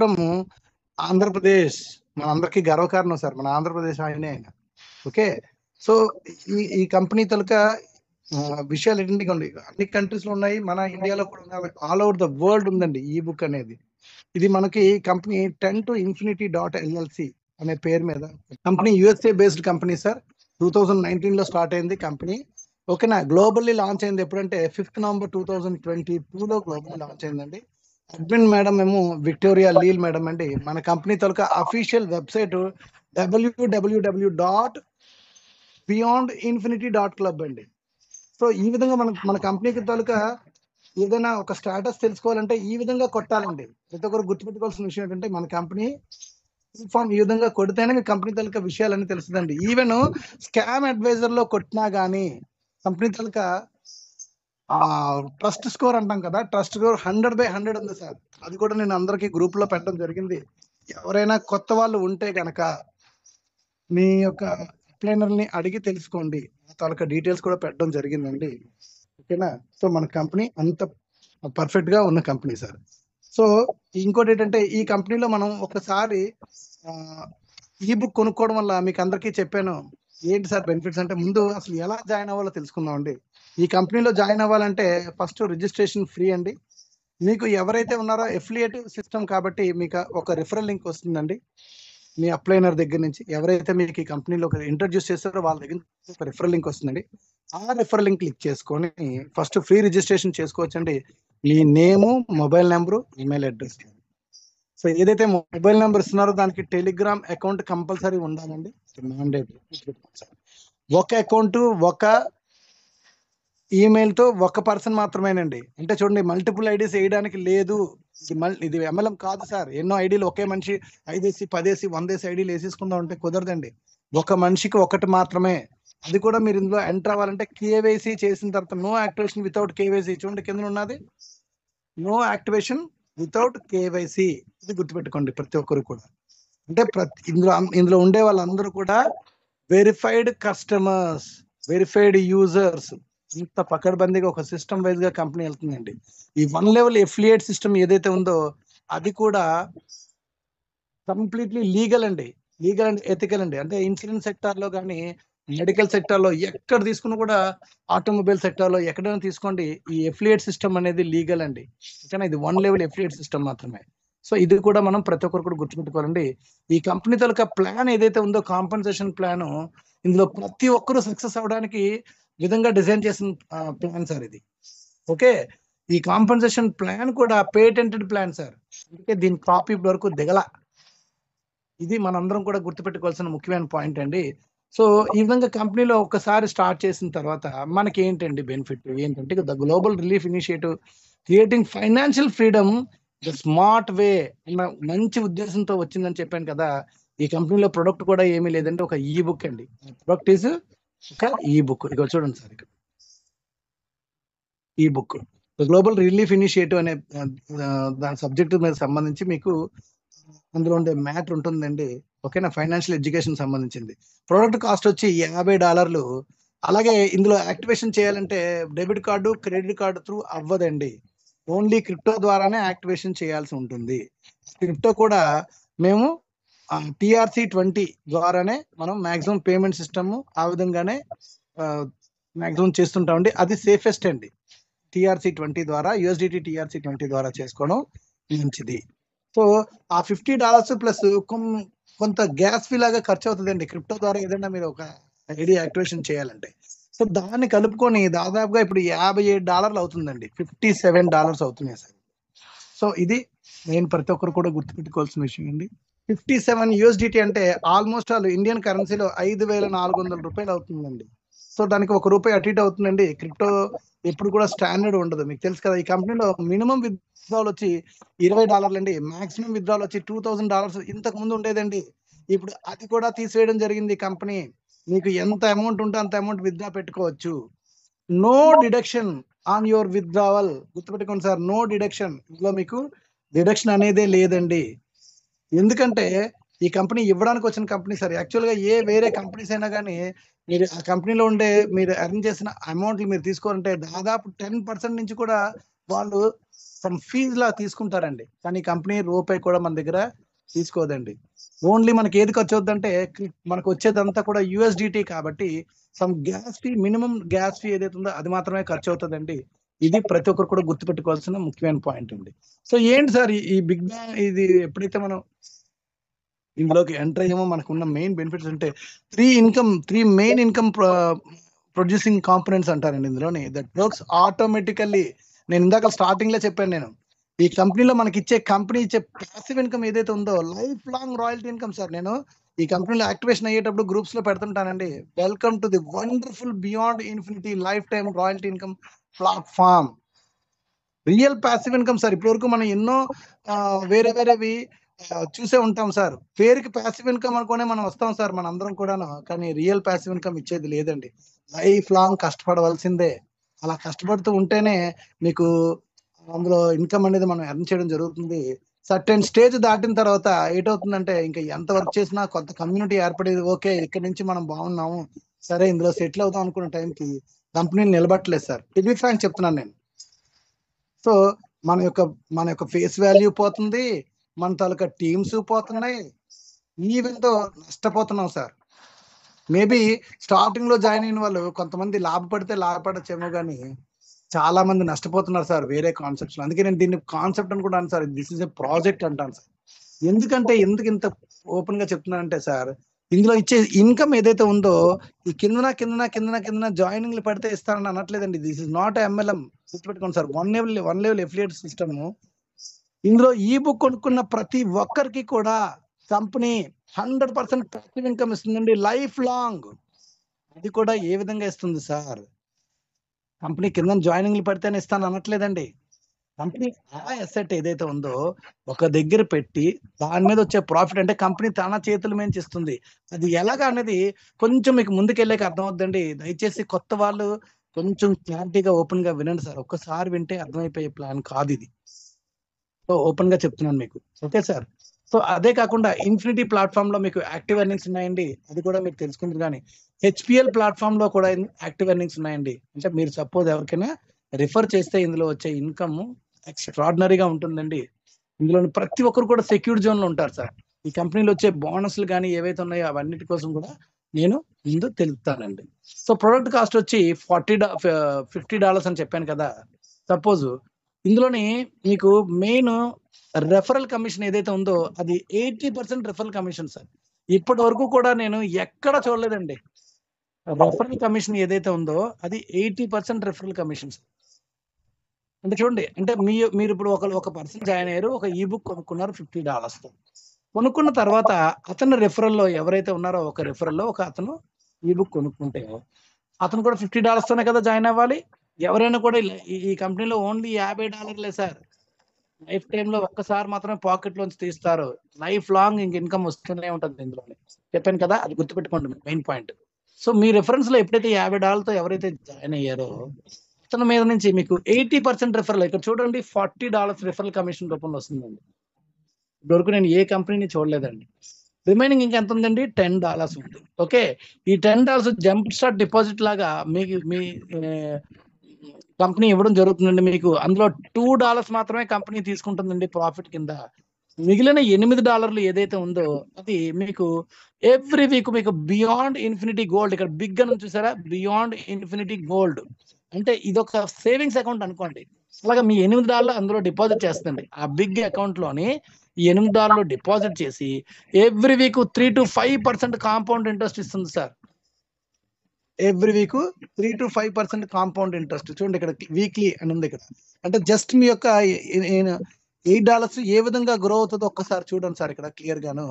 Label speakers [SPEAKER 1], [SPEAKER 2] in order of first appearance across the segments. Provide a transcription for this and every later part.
[SPEAKER 1] From Andhra Pradesh. మన అందరికీ గర్వకారణం సార్, మన ఆంధ్రప్రదేశ్ ఆయనే ఆయన. ఓకే, సో ఈ కంపెనీ తలక విషయాలు ఏంటంటే అన్ని కంట్రీస్ లో ఉన్నాయి, మన ఇండియాలో కూడా ఉన్నాయి, ఆల్ ఓవర్ ద వరల్డ్ ఉందండి ఈ బుక్ అనేది. ఇది మనకి కంపెనీ 10to-infinity.llc అనే పేరు మీద company, USA based company sir. 2019 లో స్టార్ట్ అయింది కంపెనీ. ఓకేనా, గ్లోబల్లీ లాంచ్ అయింది ఎప్పుడంటే 5th November 2022లో గ్లోబల్లీ లాంచ్ అయిందండి. అడ్మిన్ మేడం మేము విక్టోరియా లీల్ మేడం అండి. మన కంపెనీ తలక అఫీషియల్ వెబ్సైట్ www.beyondinfinity.club అండి. సో ఈ విధంగా మన కంపెనీకి తలక ఏదైనా ఒక స్టేటస్ తెలుసుకోవాలంటే ఈ విధంగా కొట్టాలండి. ప్రతి ఒక్కరు గుర్తుపెట్టుకోవాల్సిన విషయం ఏంటంటే మన కంపెనీ ఫామ్ ఈ విధంగా కొడితేనే మీ కంపెనీ తలక విషయాలన్నీ తెలుస్తుందండి. ఈవెన్ స్కామ్ అడ్వైజర్ లో కొట్టినా గానీ కంపెనీ తలక ట్రస్ట్ స్కోర్ అంటాం కదా, ట్రస్ట్ స్కోర్ 100/100 ఉంది సార్. అది కూడా నేను అందరికి గ్రూప్ లో పెట్టడం జరిగింది. ఎవరైనా కొత్త వాళ్ళు ఉంటే గనక మీ యొక్క అప్లైనర్ ని అడిగి తెలుసుకోండి, తాలూకా డీటెయిల్స్ కూడా పెట్టడం జరిగిందండి. ఓకేనా, సో మన కంపెనీ అంత పర్ఫెక్ట్ గా ఉన్న కంపెనీ సార్. సో ఇంకోటి ఏంటంటే ఈ కంపెనీలో మనం ఒకసారి ఈ బుక్ కొనుక్కోవడం వల్ల మీకు అందరికీ చెప్పాను ఏంటి సార్ బెనిఫిట్స్ అంటే, ముందు అసలు ఎలా జాయిన్ అవ్వాలో తెలుసుకుందాం అండి. ఈ కంపెనీలో జాయిన్ అవ్వాలంటే ఫస్ట్ రిజిస్ట్రేషన్ ఫ్రీ అండి. మీకు ఎవరైతే ఉన్నారో ఎఫిలియేట్ సిస్టమ్ కాబట్టి మీకు ఒక రిఫరల్ లింక్ వస్తుందండి మీ అప్లైనర్ దగ్గర నుంచి. ఎవరైతే మీకు ఈ కంపెనీలో ఇంట్రడ్యూస్ చేస్తారో వాళ్ళ దగ్గర ఒక రిఫరల్ లింక్ వస్తుందండి. ఆ రిఫరల్ లింక్ క్లిక్ చేసుకొని ఫస్ట్ ఫ్రీ రిజిస్ట్రేషన్ చేసుకోవచ్చండి. మీ name, mobile number, email address. So ఏదైతే మొబైల్ నెంబర్ ఇస్తున్నారో దానికి టెలిగ్రామ్ అకౌంట్ కంపల్సరీ ఉండాలండి, ఒక అకౌంట్ ఒక ఈమెయిల్ తో ఒక పర్సన్ మాత్రమేనండి. అంటే చూడండి, మల్టిపుల్ ఐడీస్ వేయడానికి లేదు. ఇది MLM కాదు సార్. ఎన్నో ఐడీలు ఒకే మనిషి 5 10 100 ఐడీలు వేసేసుకుందాం అంటే కుదరదండి. ఒక మనిషికి ఒకటి మాత్రమే. అది కూడా మీరు ఇందులో ఎంటర్ అవ్వాలంటే కేవైసీ చేసిన తర్వాత, నో యాక్టివేషన్ వితౌట్ కేవైసీ. చూడండి కింద ఉన్నది, నో యాక్టివేషన్ వితౌట్ కేవైసీ. ఇది గుర్తుపెట్టుకోండి ప్రతి ఒక్కరు కూడా. అంటే ఇందులో ఉండే వాళ్ళందరూ కూడా వెరిఫైడ్ కస్టమర్స్, వెరిఫైడ్ యూజర్స్. ఇంత పకడ్బందీగా ఒక సిస్టమ్ వైజ్ గా కంపెనీ వెళ్తుందండి. ఈ 1 level ఎఫిలియేట్ సిస్టమ్ ఏదైతే ఉందో అది కూడా కంప్లీట్లీ లీగల్ అండ్ ఎథికల్ అండి. అంటే ఇన్సూరెన్స్ సెక్టార్ లో కానీ, మెడికల్ సెక్టార్ లో ఎక్కడ తీసుకున్నా కూడా, ఆటోమొబైల్ సెక్టార్ లో ఎక్కడైనా తీసుకోండి, ఈ ఎఫిలియేట్ సిస్టమ్ అనేది లీగల్ అండి. ఓకేనా, ఇది 1 level ఎఫిలియేట్ సిస్టమ్ మాత్రమే. సో ఇది కూడా మనం ప్రతి ఒక్కరు కూడా గుర్తుపెట్టుకోవాలండి. ఈ కంపెనీ తాలూకా ప్లాన్ ఏదైతే ఉందో, కాంపన్సేషన్ ప్లాన్, ఇందులో ప్రతి ఒక్కరు సక్సెస్ అవడానికి విధంగా డిజైన్ చేసిన ప్లాన్ సార్ ఇది. ఓకే, ఈ కాంపన్సేషన్ ప్లాన్ కూడా పేటెంటెడ్ ప్లాన్ సార్. అందుకే దీని కాపీ వరకు దిగల. ఇది మనందరం కూడా గుర్తుపెట్టుకోవాల్సిన ముఖ్యమైన పాయింట్ అండి. సో ఈ విధంగా కంపెనీలో ఒకసారి స్టార్ట్ చేసిన తర్వాత మనకి ఏంటండి బెనిఫిట్ ఏంటంటే, the global relief initiative creating financial freedom the smart way అన్న మంచి ఉద్దేశంతో వచ్చిందని చెప్పాను కదా. ఈ కంపెనీలో ప్రొడక్ట్ కూడా ఏమీ లేదంటే ఒక ఈ బుక్ అండి. ప్రొడక్ట్ ఈజ్ ఒక ఈ బుక్. ఇక్కడ చూడండి సార్, ఇక్కడ ఈ బుక్ గ్లోబల్ రిలీఫ్ ఇనిషియేటివ్ అనే దాని సబ్జెక్ట్ మీద సంబంధించి మీకు అందులో ఉండే మ్యాటర్ ఉంటుందండి. ఓకేనా, ఫైనాన్షియల్ ఎడ్యుకేషన్ సంబంధించింది. ప్రొడక్ట్ కాస్ట్ వచ్చి $50. అలాగే ఇందులో యాక్టివేషన్ చేయాలంటే debit card, credit card through అవ్వదండి. ఓన్లీ క్రిప్టో ద్వారానే యాక్టివేషన్ చేయాల్సి ఉంటుంది. క్రిప్టో కూడా మేము TRC20 ద్వారానే మనం మాక్సిమం పేమెంట్ సిస్టమ్ ఆ విధంగానే మాక్సిమం చేస్తుంటామండి. అది సేఫెస్ట్ అండి. TRC20 ద్వారా, USDT TRC20 ద్వారా చేసుకోవడం మంచిది. సో ఆ $50 ప్లస్ కొంత గ్యాస్ ఫీ లాగా ఖర్చు అవుతుందండి క్రిప్టో ద్వారా ఏదైనా మీరు ఒక ఐడి యాక్టివేషన్ చేయాలంటే. సో దాన్ని కలుపుకొని దాదాపుగా ఇప్పుడు $57 అవుతుందండి. $57 అవుతున్నాయి సార్. సో ఇది నేను ప్రతి ఒక్కరు కూడా గుర్తుపెట్టుకోవాల్సిన విషయం అండి. 57 USDT అంటే ఆల్మోస్ట్ ఆల్ ఇండియన్ కరెన్సీలో 5,400 రూపాయలు అవుతుందండి. సో దానికి ₹1 అటు ఇటు అవుతుందండి. క్రిప్టో ఎప్పుడు కూడా స్టాండర్డ్ ఉండదు, మీకు తెలుసు కదా. ఈ కంపెనీలో మినిమం విత్డ్రాల్ వచ్చి $20 అండి. మాక్సిమం విత్డ్రాల్ వచ్చి $2,000 ఇంతకు ముందు ఉండేదండి. ఇప్పుడు అది కూడా తీసివేయడం జరిగింది కంపెనీ. మీకు ఎంత అమౌంట్ ఉంటే అంత అమౌంట్ విత్డ్రా పెట్టుకోవచ్చు. No deduction on your withdrawal. గుర్తుపెట్టుకోండి సార్, నో డిడక్షన్. ఇందులో మీకు డిడక్షన్ అనేదే లేదండి. ఎందుకంటే ఈ కంపెనీ ఇవ్వడానికి వచ్చిన కంపెనీ సార్. యాక్చువల్గా వేరే కంపెనీస్ అయినా కానీ మీరు ఆ కంపెనీలో ఉండే మీరు ఎర్న్ చేసిన అమౌంట్లు మీరు తీసుకోవాలంటే దాదాపు 10% నుంచి కూడా వాళ్ళు ఫ్రమ్ ఫీజ్ లా తీసుకుంటారండి. కానీ కంపెనీ రూపాయి కూడా మన దగ్గర తీసుకోదండి. ఓన్లీ మనకి ఏది ఖర్చు అవుతుందంటే మనకు వచ్చేదంతా కూడా యూఎస్డిటీ కాబట్టి some gas fee, minimum gas fee ఏదైతే ఉందో అది మాత్రమే ఖర్చు అవుతుందండి. ఇది ప్రతి ఒక్కరు కూడా గుర్తుపెట్టుకోవాల్సిన ముఖ్యమైన పాయింట్ అండి. సో ఏంటి సార్ ఈ బిగ్ బ్యాంగ్ ఇది ఎప్పుడైతే మనం ఇందులోకి ఎంటర్ అయ్యామో మనకు ఉన్న మెయిన్ బెనిఫిట్స్ అంటే three main income producing components అంటారండి ఇందులోని. That works automatically. నేను ఇందాక స్టార్టింగ్ లో చెప్పాను నేను, ఈ కంపెనీలో కంపెనీ ఇచ్చే ప్యాసివ్ ఇన్కమ్ ఏదైతే ఉందో lifelong royalty income sir. నేను ఈ కంపెనీలో యాక్టివేషన్ అయ్యేటప్పుడు గ్రూప్స్ లో పెడుతుంటానండి, welcome to the wonderful beyond infinity lifetime royalty income platform. Real passive income sir. ఇప్పటి వరకు మనం ఎన్నో వేరే వేరేవి చూసే ఉంటాం సార్. పేరుకి ప్యాసివ్ ఇన్కమ్ అనుకునే మనం వస్తాం సార్ మన అందరం కూడాను, కానీ రియల్ ప్యాసివ్ ఇన్కమ్ ఇచ్చేది లేదండి. లైఫ్ లాంగ్ కష్టపడవలసిందే. అలా కష్టపడుతూ ఉంటేనే మీకు అందులో ఇన్కమ్ అనేది మనం ఎర్న్ చేయడం జరుగుతుంది. సర్టెన్ స్టేజ్ దాటిన తర్వాత ఏటవుతుందంటే ఇంకా ఎంత వర్క్ చేసినా కొత్త కమ్యూనిటీ ఏర్పడేది. ఓకే, ఇక్కడ నుంచి మనం బాగున్నాము, సరే ఇందులో సెటిల్ అవుతాం అనుకున్న టైంకి కంపెనీలు నిలబట్టలేదు సార్. ఇది ఫ్రాంక్ చెప్తున్నాను నేను. సో మన యొక్క ఫేస్ వాల్యూ పోతుంది, మన తాలూకా టీమ్స్ పోతున్నాయి, ఈవెంతో నష్టపోతున్నాం సార్. మేబీ స్టార్టింగ్ లో జాయిన్ అయిన వాళ్ళు కొంతమంది లాభపడితే లాభపడచ్చేమో కానీ చాలా మంది నష్టపోతున్నారు సార్ వేరే కాన్సెప్ట్స్ లో. అందుకే నేను దీన్ని కాన్సెప్ట్ అనుకుంటాను sir, this is a project అంటాను సార్. ఎందుకు ఇంత ఓపెన్ గా చెప్తున్నానంటే సార్, ఇందులో ఇచ్చే ఇన్కమ్ ఏదైతే ఉందో ఈ కిందన జాయినింగ్లు పడితే ఇస్తానని అనట్లేదండి. This is not MLM. గుర్తుపెట్టుకోండి sir, one level affiliate system. ఇందులో ఈ బుక్ కొనుక్కున్న ప్రతి ఒక్కరికి కూడా కంపెనీ 100% ప్యాసివ్ ఇన్కమ్ ఇస్తుందండి లైఫ్ లాంగ్. అది కూడా ఏ విధంగా ఇస్తుంది సార్, కంపెనీ కింద జాయినింగ్లు పడితేనే ఇస్తాను అనట్లేదండి. కంపెనీ ఆ అసెట్ ఏదైతే ఉందో ఒక దగ్గర పెట్టి దాని మీద వచ్చే ప్రాఫిట్ అంటే కంపెనీ తన చేతుల మీద ఇస్తుంది. అది ఎలాగా అనేది కొంచెం మీకు ముందుకెళ్ళాక అర్థమవుద్దండి. దయచేసి కొత్త వాళ్ళు కొంచెం క్లారిటీగా ఓపెన్ గా వినండి సార్. ఒక్కసారి వింటే అర్థమైపోయే ప్లాన్ కాదు ఇది. సో ఓపెన్ గా చెప్తున్నాను మీకు. Okay sir. సో అదే కాకుండా ఇన్ఫినిటీ ప్లాట్ఫామ్ లో మీకు యాక్టివ్ ఎర్నింగ్స్ ఉన్నాయండి, అది కూడా మీరు తెలుసుకుంటారు. కానీ హెచ్పిఎల్ ప్లాట్ఫామ్ లో కూడా యాక్టివ్ ఎర్నింగ్స్ ఉన్నాయండి. అంటే మీరు సపోజ్ ఎవరికైనా రిఫర్ చేస్తే ఇందులో వచ్చే ఇన్కమ్ ఎక్స్ట్రాడినరీగా ఉంటుందండి. ఇందులో ప్రతి ఒక్కరు కూడా సెక్యూర్ జోన్ లో ఉంటారు సార్. ఈ కంపెనీలో వచ్చే బోనస్లు కానీ ఏవైతే ఉన్నాయో అవన్నిటి కోసం కూడా నేను ముందు తెలుపుతానండి. సో ప్రొడక్ట్ కాస్ట్ వచ్చి $50 అని చెప్పాను కదా. సపోజ్ ఇందులోని మీకు మెయిన్ రెఫరల్ కమిషన్ ఏదైతే ఉందో అది 80% రెఫరల్ కమిషన్ సార్. ఇప్పటి వరకు కూడా నేను ఎక్కడ చూడలేదండి. రెఫరల్ కమిషన్ ఏదైతే ఉందో అది 80% రెఫరల్ కమిషన్ సార్. అంటే చూడండి, అంటే మీరు ఇప్పుడు ఒక పర్సన్ జాయిన్ అయ్యారు, ఒక ఈ బుక్ కొనుక్కున్నారు $50. కొనుక్కున్న తర్వాత అతను రెఫరల్లో ఎవరైతే ఉన్నారో ఒక రెఫరల్లో ఒక అతను ఈ బుక్ కొనుక్కుంటే అతను కూడా $50 తోనే కదా జాయిన్ అవ్వాలి. ఎవరైనా కూడా ఈ కంపెనీలో ఓన్లీ $50 సార్. లైఫ్ టైమ్ లో ఒక్కసారి మాత్రమే పాకెట్ లోంచి తీస్తారు. లైఫ్ లాంగ్ ఇంక ఇన్కమ్ వస్తూనే ఉంటుంది. ఇందులో చెప్పాను కదా, అది గుర్తుపెట్టుకోండి మెయిన్ పాయింట్. సో మీ రిఫరెన్స్ లో ఎప్పుడైతే $50తో ఎవరైతే జాయిన్ అయ్యారో అతని మీద నుంచి మీకు 80% రిఫరల్, ఇక్కడ చూడండి $40 రిఫరల్ కమిషన్ రూపంలో వస్తుందండి. ఇప్పటివరకు నేను ఏ కంపెనీని చూడలేదండి. రిమైనింగ్ ఇంకా ఎంత ఉందండి, $10 ఉంది. ఓకే, ఈ $10 జంప్ స్టార్ట్ డిపాజిట్ లాగా మీకు మీ కంపెనీ ఇవ్వడం జరుగుతుందండి. మీకు అందులో $2 మాత్రమే కంపెనీ తీసుకుంటుందండి ప్రాఫిట్ కింద. మిగిలిన $8 ఏదైతే ఉందో అది మీకు ఎవ్రీ వీక్ మీకు బియాండ్ ఇన్ఫినిటీ గోల్డ్, ఇక్కడ బిగ్ అని చూసారా, బియాండ్ ఇన్ఫినిటీ గోల్డ్ అంటే ఇదొక సేవింగ్స్ అకౌంట్ అనుకోండి. అలాగా మీ $8 అందులో డిపాజిట్ చేస్తుంది. ఆ బిగ్ అకౌంట్ లోని ఈ $8 డిపాజిట్ చేసి every week 3 to 5% compound interest ఇస్తుంది sir. Every week 3 to 5% compound interest. చూడండి ఇక్కడ వీక్లీ అని ఉంది ఇక్కడ. అంటే జస్ట్ మీ యొక్క $8 ఏ విధంగా గ్రో అవుతుందో ఒక్కసారి చూడండి సార్ ఇక్కడ క్లియర్ గాను.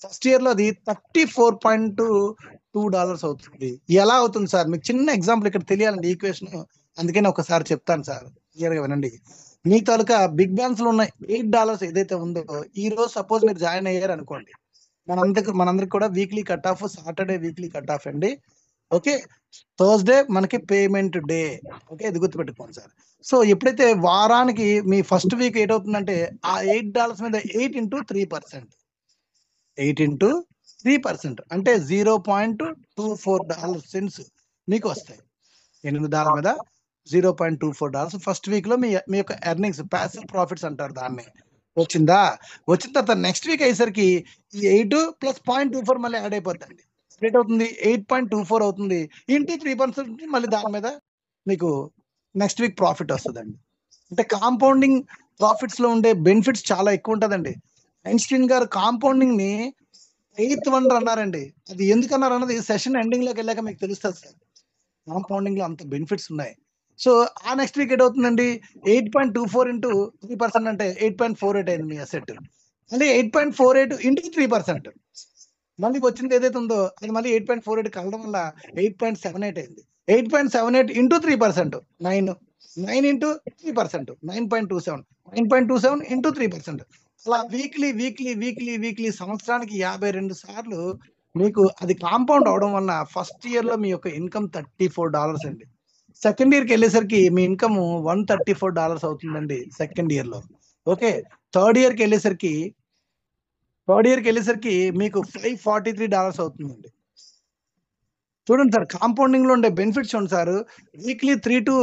[SPEAKER 1] ఫస్ట్ ఇయర్ లో అది $34.2 అవుతుంది. ఎలా అవుతుంది సార్, మీకు చిన్న ఎగ్జాంపుల్ ఇక్కడ తెలియాలండి ఈక్వేషన్, అందుకని ఒకసారి చెప్తాను సార్, క్లియర్ గా వినండి. మీ తాలూకా బిగ్ బ్యాంక్స్ లో ఉన్న $8 ఏదైతే ఉందో ఈ రోజు సపోజ్ మీరు జాయిన్ అయ్యారు అనుకోండి, మనందరికి కూడా weekly cut off, Saturday weekly cut off అండి. ఓకే, థర్స్డే మనకి పేమెంట్ డే. ఓకే, ఇది గుర్తుపెట్టుకోండి సార్. సో ఎప్పుడైతే వారానికి మీ ఫస్ట్ వీక్ ఏటవుతుందంటే ఆ $8 మీద 8 into 3%, 8 into 3% అంటే $0.24 మీకు వస్తాయి. $8 మీద $0.24 ఫస్ట్ వీక్ లో మీ యొక్క ఎర్నింగ్స్ ప్యాసివ్ ప్రాఫిట్స్ అంటారు దాన్ని. వచ్చిందా? వచ్చిన తర్వాత నెక్స్ట్ వీక్ అయ్యేసరికి ఈ 8 ప్లస్ 0.24 మళ్ళీ యాడ్ అయిపోద్దండి. రేట్ అవుతుంది 8.24 అవుతుంది. ఇంటూ 3% మళ్ళీ దాని మీద మీకు నెక్స్ట్ వీక్ ప్రాఫిట్ వస్తుందండి. అంటే కాంపౌండింగ్ ప్రాఫిట్స్ లో ఉండే బెనిఫిట్స్ చాలా ఎక్కువ ఉంటుందండి. ఐన్స్టీన్ గారు కాంపౌండింగ్ ని 8th వండర్ అన్నారండి. అది ఎందుకన్నారు అన్నది సెషన్ ఎండింగ్ లోకి వెళ్ళాక మీకు తెలుస్తుంది సార్. కాంపౌండింగ్ లో అంత బెనిఫిట్స్ ఉన్నాయి. సో ఆ నెక్స్ట్ వీక్ ఏంటవుతుందండి 8.24 ఇంటూ 3% అంటే 8.48 అయింది మీ అసెట్. మళ్ళీ 8.48 ఇంటూ 3%. మళ్ళీ వచ్చింది ఏదైతే ఉందో అది మళ్ళీ 8.48 కలవడం వల్ల 8.78 అయింది. 8.78 ఇంటూ 3%, 9 ఇంటూ 3%, 9.27, 9.27 ఇంటూ 3%. అలా వీక్లీ సంవత్సరానికి 52 సార్లు మీకు అది కాంపౌండ్ అవడం వల్ల ఫస్ట్ ఇయర్ లో మీ యొక్క ఇన్కమ్ $34 అండి. సెకండ్ ఇయర్కి వెళ్ళేసరికి మీ ఇన్కమ్ $134 అవుతుందండి సెకండ్ ఇయర్ లో. ఓకే, థర్డ్ ఇయర్కి వెళ్ళేసరికి మీకు $543 అవుతుందండి. చూడండి సార్, కాంపౌండింగ్ లో ఉండే బెనిఫిట్స్ చూడండి sir. Weekly 3 to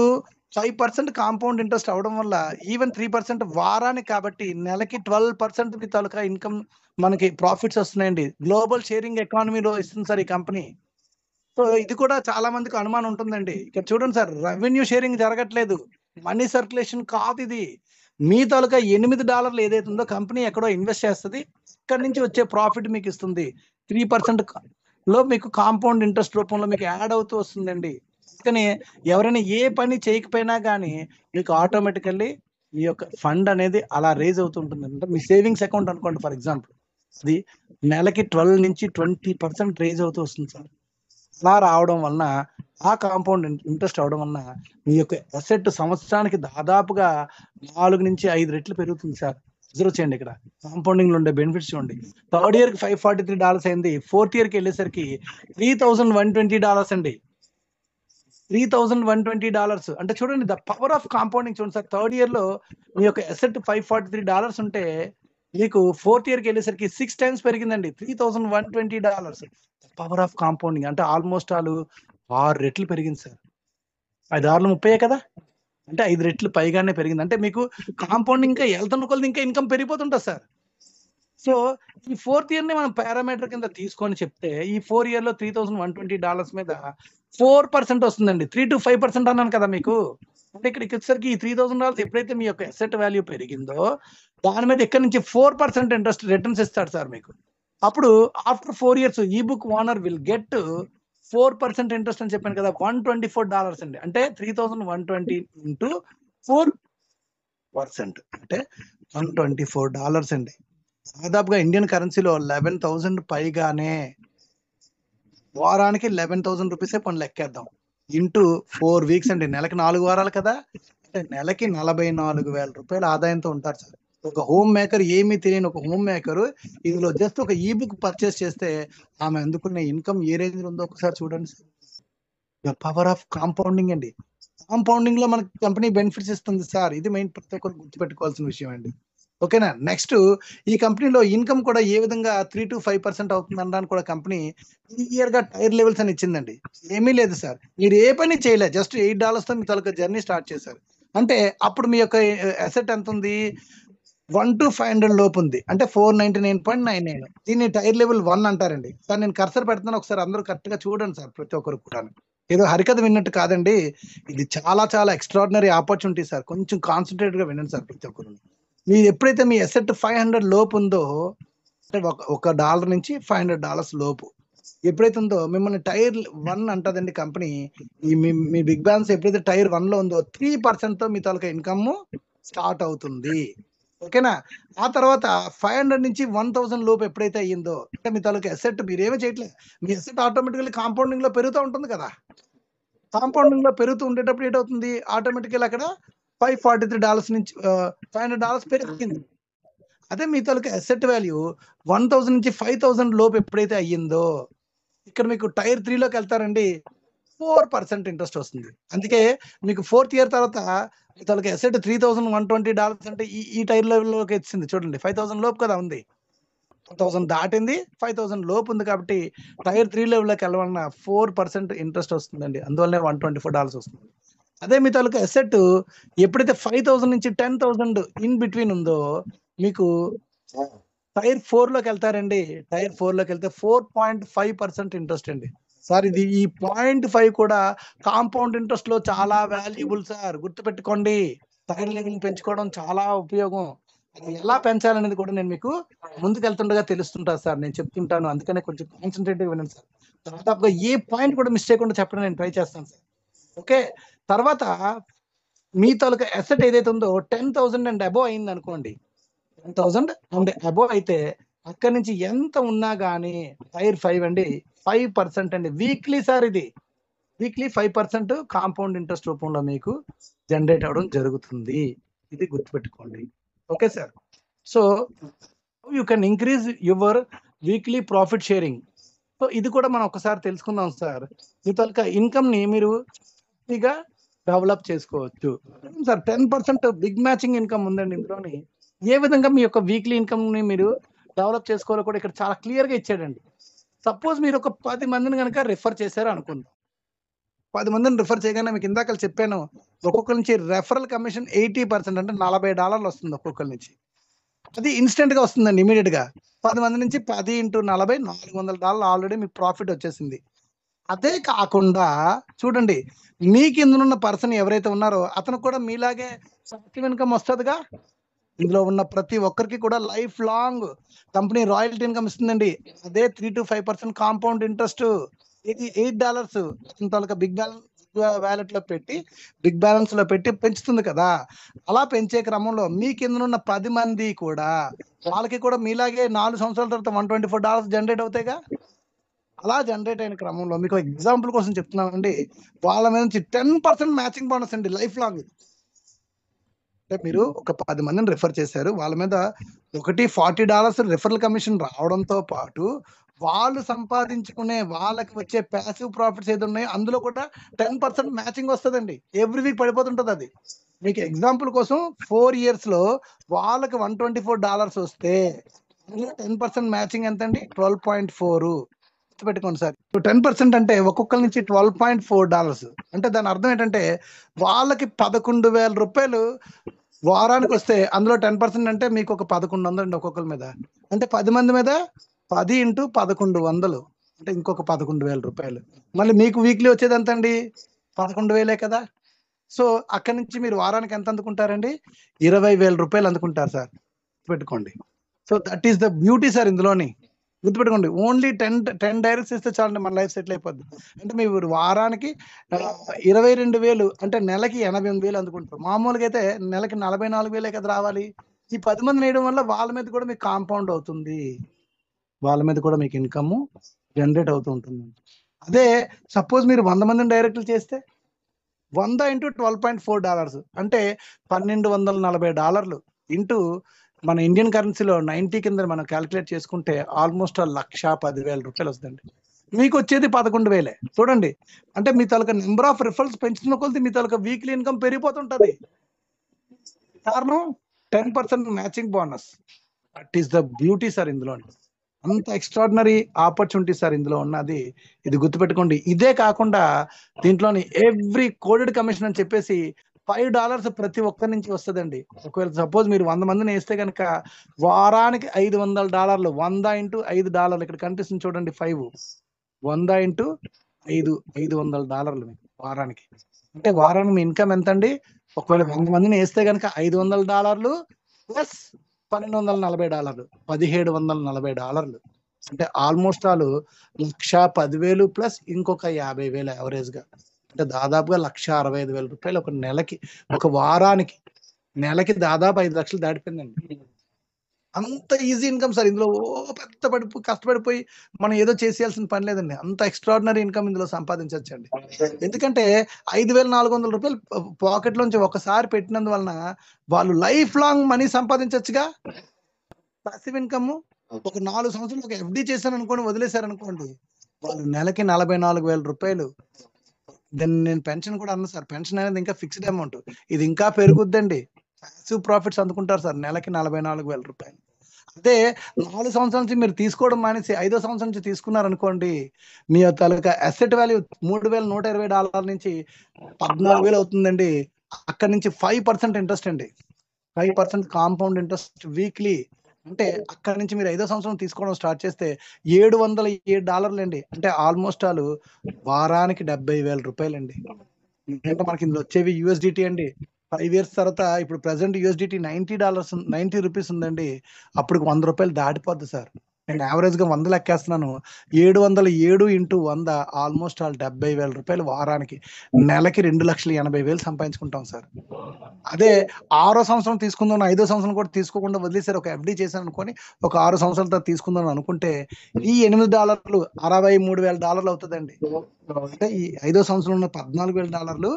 [SPEAKER 1] 5% compound interest అవడం వల్ల ఈవెన్ 3% వారానికి, కాబట్టి నెలకి 12% మీ తాలూకా ఇన్కమ్ మనకి ప్రాఫిట్స్ వస్తున్నాయండి. గ్లోబల్ షేరింగ్ ఎకానమీలో ఇస్తుంది సార్ ఈ కంపెనీ. సో ఇది కూడా చాలా మందికి అనుమానం ఉంటుందండి. ఇక్కడ చూడండి సార్, రెవెన్యూ షేరింగ్ జరగట్లేదు, మనీ సర్క్యులేషన్ కాదు ఇది. మీ తాలూకా $8 ఏదైతే ఉందో కంపెనీ ఎక్కడో ఇన్వెస్ట్ చేస్తుంది, ఇక్కడ నుంచి వచ్చే ప్రాఫిట్ మీకు ఇస్తుంది. 3% లో మీకు కాంపౌండ్ ఇంట్రెస్ట్ రూపంలో మీకు యాడ్ అవుతూ వస్తుందండి. కానీ ఎవరైనా ఏ పని చేయకపోయినా కానీ మీకు ఆటోమేటికల్లీ మీ యొక్క ఫండ్ అనేది అలా రేజ్ అవుతుంటుంది. అంటే మీ సేవింగ్స్ అకౌంట్ అనుకోండి ఫర్ ఎగ్జాంపుల్, అది నెలకి 12 నుంచి 20% రేజ్ అవుతూ వస్తుంది సార్. అలా రావడం వలన, ఆ కాంపౌండ్ ఇంట్రెస్ట్ అవడం వలన మీ యొక్క అసెట్ సంవత్సరానికి దాదాపుగా 4 నుంచి 5 రెట్లు పెరుగుతుంది సార్. అబ్జర్వ్ చేయండి, ఇక్కడ కాంపౌండింగ్ లో ఉండే బెనిఫిట్స్ చూడండి. థర్డ్ ఇయర్ కి $543 అయింది, ఫోర్త్ ఇయర్ కి వెళ్ళేసరికి $3,120 అండి. $3,120 అంటే చూడండి ద పవర్ ఆఫ్ కాంపౌండింగ్ చూడండి సార్. థర్డ్ ఇయర్ లో మీ యొక్క అసెట్ $543 ఉంటే మీకు ఫోర్త్ ఇయర్కి వెళ్ళేసరికి 6 times పెరిగిందండి, $3,120. పవర్ ఆఫ్ కాంపౌండింగ్ అంటే ఆల్మోస్ట్ 6 రెట్లు పెరిగింది సార్. 5 6 30 కదా, అంటే 5 రెట్లు పైగానే పెరిగింది. అంటే మీకు కాంపౌండింగ్ ఇంకా వెళ్తున్న కొలది ఇంకా ఇన్కమ్ పెరిగిపోతుంటుంది సార్. సో ఈ ఫోర్త్ ఇయర్ ని మనం పారామీటర్ కింద తీసుకొని చెప్తే, ఈ 4 year లో $3,120 మీద 4% వస్తుందండి. 3 to 5% అన్నాను కదా మీకు. అంటే ఇక్కడికి వచ్చేసరికి ఈ $3,000 ఎప్పుడైతే మీ యొక్క అసెట్ వాల్యూ పెరిగిందో దాని మీద ఇక్కడ నుంచి 4% ఇంట్రెస్ట్ రిటర్న్స్ ఇస్తాడు సార్ మీకు. అప్పుడు ఆఫ్టర్ 4 years ఈ book owner will get 4% interest అని చెప్పాను కదా, $124 అండి. అంటే 3,120 ఇంటూ 4% అంటే $124 అండి. దాదాపుగా ఇండియన్ కరెన్సీలో 11,000 పైగానే. వారానికి 11,000 రూపీసే పని లెక్కేద్దాం. ఇంటూ 4 weeks అండి, నెలకి 4 వారాలు కదా, అంటే నెలకి $44,000 ఆదాయంతో ఉంటారు సార్. ఒక హోమ్ మేకర్, ఏమీ తెలియని ఒక హోమ్ మేకర్ ఇందులో జస్ట్ ఒక ఈ బుక్ పర్చేస్ చేస్తే ఆమె అందుకున్న ఇన్కమ్ ఏ రేంజ్ ఉందో ఒకసారి చూడండి sir. The power of compounding అండి. కాంపౌండింగ్ లో మనకి కంపెనీ బెనిఫిట్స్ ఇస్తుంది సార్. ఇది మెయిన్ ప్రతి ఒక్కరు గుర్తుపెట్టుకోవాల్సిన విషయం అండి. ఓకేనా. నెక్స్ట్, ఈ కంపెనీలో ఇన్కమ్ కూడా ఏ విధంగా 3 to 5% అవుతుంది అనడానికి కూడా కంపెనీ క్లియర్ గా టైర్ లెవెల్స్ అని ఇచ్చిందండి. ఏమీ లేదు సార్, మీరు ఏ పని చేయలేదు, జస్ట్ $8 తో మీ తాలూకా జర్నీ స్టార్ట్ చేశారు. అంటే అప్పుడు మీ యొక్క అసెట్ ఎంత ఉంది, 1 to 500 లోపు ఉంది, అంటే 499.99. దీన్ని టైర్ లెవెల్ 1 అంటారండి. సార్ నేను కర్సర్ పెడుతున్నాను, ఒకసారి అందరూ కరెక్ట్ గా చూడండి సార్, ప్రతి ఒక్కరు కూడా. ఏదో హరికథ విన్నట్టు కాదండి, ఇది చాలా చాలా ఎక్స్ట్రాడినరీ ఆపర్చునిటీ సార్. కొంచెం కాన్సన్ట్రేట్ గా వినండి సార్ ప్రతి ఒక్కరు. మీరు ఎప్పుడైతే మీ అసెట్ 500 లోపు ఉందో, అంటే ఒక డాలర్ నుంచి $500 లోపు ఎప్పుడైతే ఉందో మిమ్మల్ని టైర్ 1 అంటదండి కంపెనీ. ఈ మీ బిగ్ బ్యాలెన్స్ ఎప్పుడైతే టైర్ 1 లో ఉందో 3% తో మీ తాలూకా ఇన్కమ్ స్టార్ట్ అవుతుంది. ఓకేనా. ఆ తర్వాత 500 నుంచి 1,000 లోపు ఎప్పుడైతే అయ్యిందో, అంటే మీ తాలూకా అసెట్ మీరేమీ చేయట్లేదు, మీ అసెట్ ఆటోమేటికల్లీ కాంపౌండింగ్ లో పెరుగుతూ ఉంటుంది కదా. కాంపౌండింగ్ లో పెరుగుతూ ఉండేటప్పుడు ఏంటవుతుంది, ఆటోమేటికల్ అక్కడ $543 నుంచి $500 పెరిగింది. అదే మీ తాలూకా అసెట్ వాల్యూ 1,000 నుంచి 5,000 లోపు ఎప్పుడైతే అయ్యిందో, ఇక్కడ మీకు టైర్ 3 లోకి వెళ్తారండి, 4% ఇంట్రెస్ట్ వస్తుంది. అందుకే మీకు ఫోర్త్ ఇయర్ తర్వాత మీ తాలూకా అసెట్ $3,120 అంటే ఈ టైర్ లెవెల్లోకి వచ్చింది చూడండి. 5,000 లోపు కదా ఉంది, 2,000 దాటింది, 5,000 లోపు ఉంది, కాబట్టి టైర్ 3 లెవెల్లోకి వెళ్ళవలన 4% ఇంట్రెస్ట్ వస్తుందండి. అందువల్లనే $124 వస్తుంది. అదే మీ తాలూకా అసెట్ ఎప్పుడైతే 5,000 నుంచి 10,000 ఇన్ బిట్వీన్ ఉందో మీకు టైర్ 4 లోకి వెళ్తారండి. టైర్ 4 లోకి వెళ్తే 4.5% ఇంట్రెస్ట్ అండి. సార్ ఇది ఈ 0.5 కూడా కాంపౌండ్ ఇంట్రెస్ట్ లో చాలా వాల్యుబుల్ సార్, గుర్తుపెట్టుకోండి. టైర్ లెవెల్ పెంచుకోవడం చాలా ఉపయోగం. అది ఎలా పెంచాలనేది కూడా నేను మీకు ముందుకు వెళ్తుండగా తెలుస్తుంటా సార్, నేను చెప్తుంటాను. అందుకనే కొంచెం కాన్సన్ట్రేటివ్ వినండి సార్. దాదాపుగా ఏ పాయింట్ కూడా మిస్ చేయకుండా చెప్పడం నేను ట్రై చేస్తాను సార్. ఓకే. తర్వాత మీ తాలూకా అసెట్ ఏదైతే ఉందో 10,000 అండ్ అబోవ్ అయింది అనుకోండి. 10,000 అండ్ అబోవ్ అయితే అక్కడి నుంచి ఎంత ఉన్నా గానీ టైర్ 5 అండి 5% అండి. వీక్లీ సార్ ఇది. వీక్లీ 5% కాంపౌండ్ ఇంట్రెస్ట్ రూపంలో మీకు జనరేట్ అవ్వడం జరుగుతుంది. ఇది గుర్తుపెట్టుకోండి. Okay sir. So you can increase your weekly profit sharing. So ఇది కూడా మనం ఒకసారి తెలుసుకుందాం సార్. మీ తాలూకా ఇన్కమ్ ని మీరు ఈజీగా డెవలప్ చేసుకోవచ్చు సార్. 10% బిగ్ మ్యాచింగ్ ఇన్కమ్ ఉందండి ఇందులోని. ఏ విధంగా మీ యొక్క వీక్లీ ఇన్కమ్ ని మీరు డెవలప్ చేసుకోవాలో కూడా ఇక్కడ చాలా క్లియర్ గా ఇచ్చాడండి. సపోజ్ మీరు ఒక 10 మందిని కనుక రిఫర్ చేశారు అనుకుందాం. 10 మందిని రిఫర్ చేయగానే మీకు ఇందాక చెప్పాను, ఒక్కొక్కరి నుంచి రెఫరల్ కమిషన్ 80% అంటే $40 వస్తుంది ఒక్కొక్కరి నుంచి. అది ఇన్స్టెంట్ గా వస్తుందండి, ఇమీడియట్ గా. 10 మంది నుంచి 10 × 40 $400 ఆల్రెడీ మీకు ప్రాఫిట్ వచ్చేసింది. అదే కాకుండా చూడండి, మీ కింద ఉన్న పర్సన్ ఎవరైతే ఉన్నారో అతను కూడా మీలాగే పాసివ్ ఇన్కమ్ వస్తుందిగా. ఇందులో ఉన్న ప్రతి ఒక్కరికి కూడా lifelong company royalty income ఇస్తుందండి. అదే 3 to 5% కాంపౌండ్ ఇంట్రెస్ట్. ఇది $8 అతని తాలూకా బిగ్ బ్యాలెన్స్ వ్యాలెట్ లో పెట్టి, బిగ్ బ్యాలెన్స్ లో పెట్టి పెంచుతుంది కదా. అలా పెంచే క్రమంలో మీ కింద ఉన్న 10 మంది కూడా వాళ్ళకి కూడా మీలాగే 4 సంవత్సరాల తర్వాత $124 జనరేట్ అవుతాయిగా. అలా జనరేట్ అయిన క్రమంలో మీకు ఎగ్జాంపుల్ కోసం చెప్తున్నానండి, వాళ్ళ మీద నుంచి 10% మ్యాచింగ్ బోనస్ అండి లైఫ్ లాంగ్. అంటే మీరు ఒక 10 మందిని రిఫర్ చేశారు, వాళ్ళ మీద ఒకటి $40 రిఫరల్ కమిషన్ రావడంతో పాటు వాళ్ళు సంపాదించుకునే వాళ్ళకి వచ్చే ప్యాసివ్ ప్రాఫిట్స్ ఏది ఉన్నాయో అందులో కూడా 10% మ్యాచింగ్ వస్తుందండి. ఎవ్రీ వీక్ పడిపోతుంటది అది. మీకు ఎగ్జాంపుల్ కోసం 4 years లో వాళ్ళకి $124 వస్తే అందులో 10% మ్యాచింగ్ ఎంత అండి? 12.4. పెట్టుకోండి సార్. 10% అంటే ఒక్కొక్కరి నుంచి $12.4. అంటే దాని అర్థం ఏంటంటే వాళ్ళకి ₹11,000 వారానికి వస్తే అందులో 10% అంటే మీకు ఒక 1,100 అండి ఒక్కొక్కరి మీద. అంటే 10 మంది మీద 10 × 1,100 అంటే ఇంకొక ₹11,000. మళ్ళీ మీకు వీక్లీ వచ్చేది ఎంత అండి? 11,000 కదా. సో అక్కడి నుంచి మీరు వారానికి ఎంత అందుకుంటారండి? ₹20,000 అందుకుంటారు సార్, పెట్టుకోండి. So that is the beauty sir ఇందులోని. గుర్తుపెట్టుకోండి, ఓన్లీ 10 డైరెక్ట్స్ ఇస్తే చాలండి, మన లైఫ్ సెటిల్ అయిపోద్ది. అంటే మీరు వారానికి 22,000 అంటే నెలకి 88,000 అందుకుంటారు. మామూలుగా అయితే నెలకి 44,000 కదా రావాలి. ఈ 10 మందిని వేయడం వల్ల వాళ్ళ మీద కూడా మీకు కాంపౌండ్ అవుతుంది, వాళ్ళ మీద కూడా మీకు ఇన్కమ్ జనరేట్ అవుతూ ఉంటుంది. అదే సపోజ్ మీరు 100 మందిని డైరెక్ట్లు చేస్తే 100 × $12.4 అంటే $1,240 ఇంటూ మన ఇండియన్ కరెన్సీలో 90 కింద మనం క్యాలిక్యులేట్ చేసుకుంటే ఆల్మోస్ట్ ₹1,10,000 వస్తుందండి. మీకు వచ్చేది 11,000. చూడండి, అంటే మీ తాలూకా నెంబర్ ఆఫ్ రిఫరల్స్ పెంచుతున్న కొలది మీ తాలూకా వీక్లీ ఇన్కమ్ పెరిగిపోతుంటది. కారణం 10% matching bonus. That is the beauty sir ఇందులో. అంత ఎక్స్ట్రాడినరీ ఆపర్చునిటీ సార్ ఇందులో ఉన్నది. ఇది గుర్తుపెట్టుకోండి. ఇదే కాకుండా దీంట్లోని ఎవ్రీ కోడెడ్ కమిషన్ అని చెప్పేసి $5 ప్రతి ఒక్కరి నుంచి వస్తుందండి. ఒకవేళ సపోజ్ మీరు 100 మందిని వేస్తే కనుక వారానికి $500. 100 × $5 ఇక్కడ కనిపిస్తుంది చూడండి, 5. 100 × 5 $500 మీకు వారానికి. అంటే వారానికి మీ ఇన్కమ్ ఎంత అండి? ఒకవేళ 100 మందిని వేస్తే కనుక $500 ప్లస్ $1,240 $1,740. అంటే ఆల్మోస్ట్ ఆల్ 1,10,000 ప్లస్ ఇంకొక 50,000 యావరేజ్ గా. అంటే దాదాపుగా $1,65,000 ఒక నెలకి, ఒక వారానికి. నెలకి దాదాపు 5 లక్షలు దాటిపోయిందండి. అంత ఈజీ ఇన్కమ్ సార్ ఇందులో. పెద్ద కష్టపడిపోయి మనం ఏదో చేసేయాల్సిన పని లేదండి. అంత ఎక్స్ట్రాడినరీ ఇన్కమ్ ఇందులో సంపాదించవచ్చండి. ఎందుకంటే $5,400 పాకెట్ లోంచి ఒకసారి పెట్టినందువలన వాళ్ళు లైఫ్ లాంగ్ మనీ సంపాదించవచ్చుగా. పాసివ్ ఇన్కమ్ ఒక 4 సంవత్సరాలు ఒక ఎఫ్డి చేశాను అనుకోండి, వదిలేశారు అనుకోండి, వాళ్ళు నెలకి $44,000. దాన్ని నేను పెన్షన్ కూడా అన్నా సార్. పెన్షన్ అనేది ఇంకా ఫిక్స్డ్ అమౌంట్, ఇది ఇంకా పెరుగుద్దండి. పాసివ్ ప్రాఫిట్స్ అందుకుంటారు సార్ నెలకి $44,000. అదే 4 సంవత్సరాల నుంచి మీరు తీసుకోవడం మానేసి 5వ సంవత్సరం నుంచి తీసుకున్నారనుకోండి, మీ తాలూకా అసెట్ వాల్యూ $3,120 నుంచి 14,000 అవుతుందండి. అక్కడి నుంచి 5% ఇంట్రెస్ట్ అండి. 5% కాంపౌండ్ ఇంట్రెస్ట్ వీక్లీ. అంటే అక్కడి నుంచి మీరు 5వ సంవత్సరం తీసుకోవడం స్టార్ట్ చేస్తే $707 అండి. అంటే ఆల్మోస్ట్ వారానికి ₹70,000 అంటే మనకి ఇందులో వచ్చేవి యూఎస్డిటీ అండి. 5 ఇయర్స్ తర్వాత ఇప్పుడు ప్రెజెంట్ యూఎస్డిటీ $90 ₹90 ఉందండి. అప్పటికి ₹100 దాటిపోద్ది సార్. నేను యావరేజ్‌గా 100 లెక్కేస్తున్నాను. 707 ఇంటూ 100 ఆల్మోస్ట్ ₹70,000 వారానికి. నెలకి 2,80,000 సంపాదించుకుంటాం సార్. అదే 6వ సంవత్సరం తీసుకుందాం, 5వ సంవత్సరం కూడా తీసుకోకుండా వదిలేసారు. ఒక ఎఫ్‌డి చేశాననుకోని, ఒక 6 సంవత్సరాల తర్వాత తీసుకుందాం అనుకుంటే, ఈ $8 $63,000 అవుతదండి. అంటే ఈ 5వ సంవత్సరంలో ఉన్న $14,000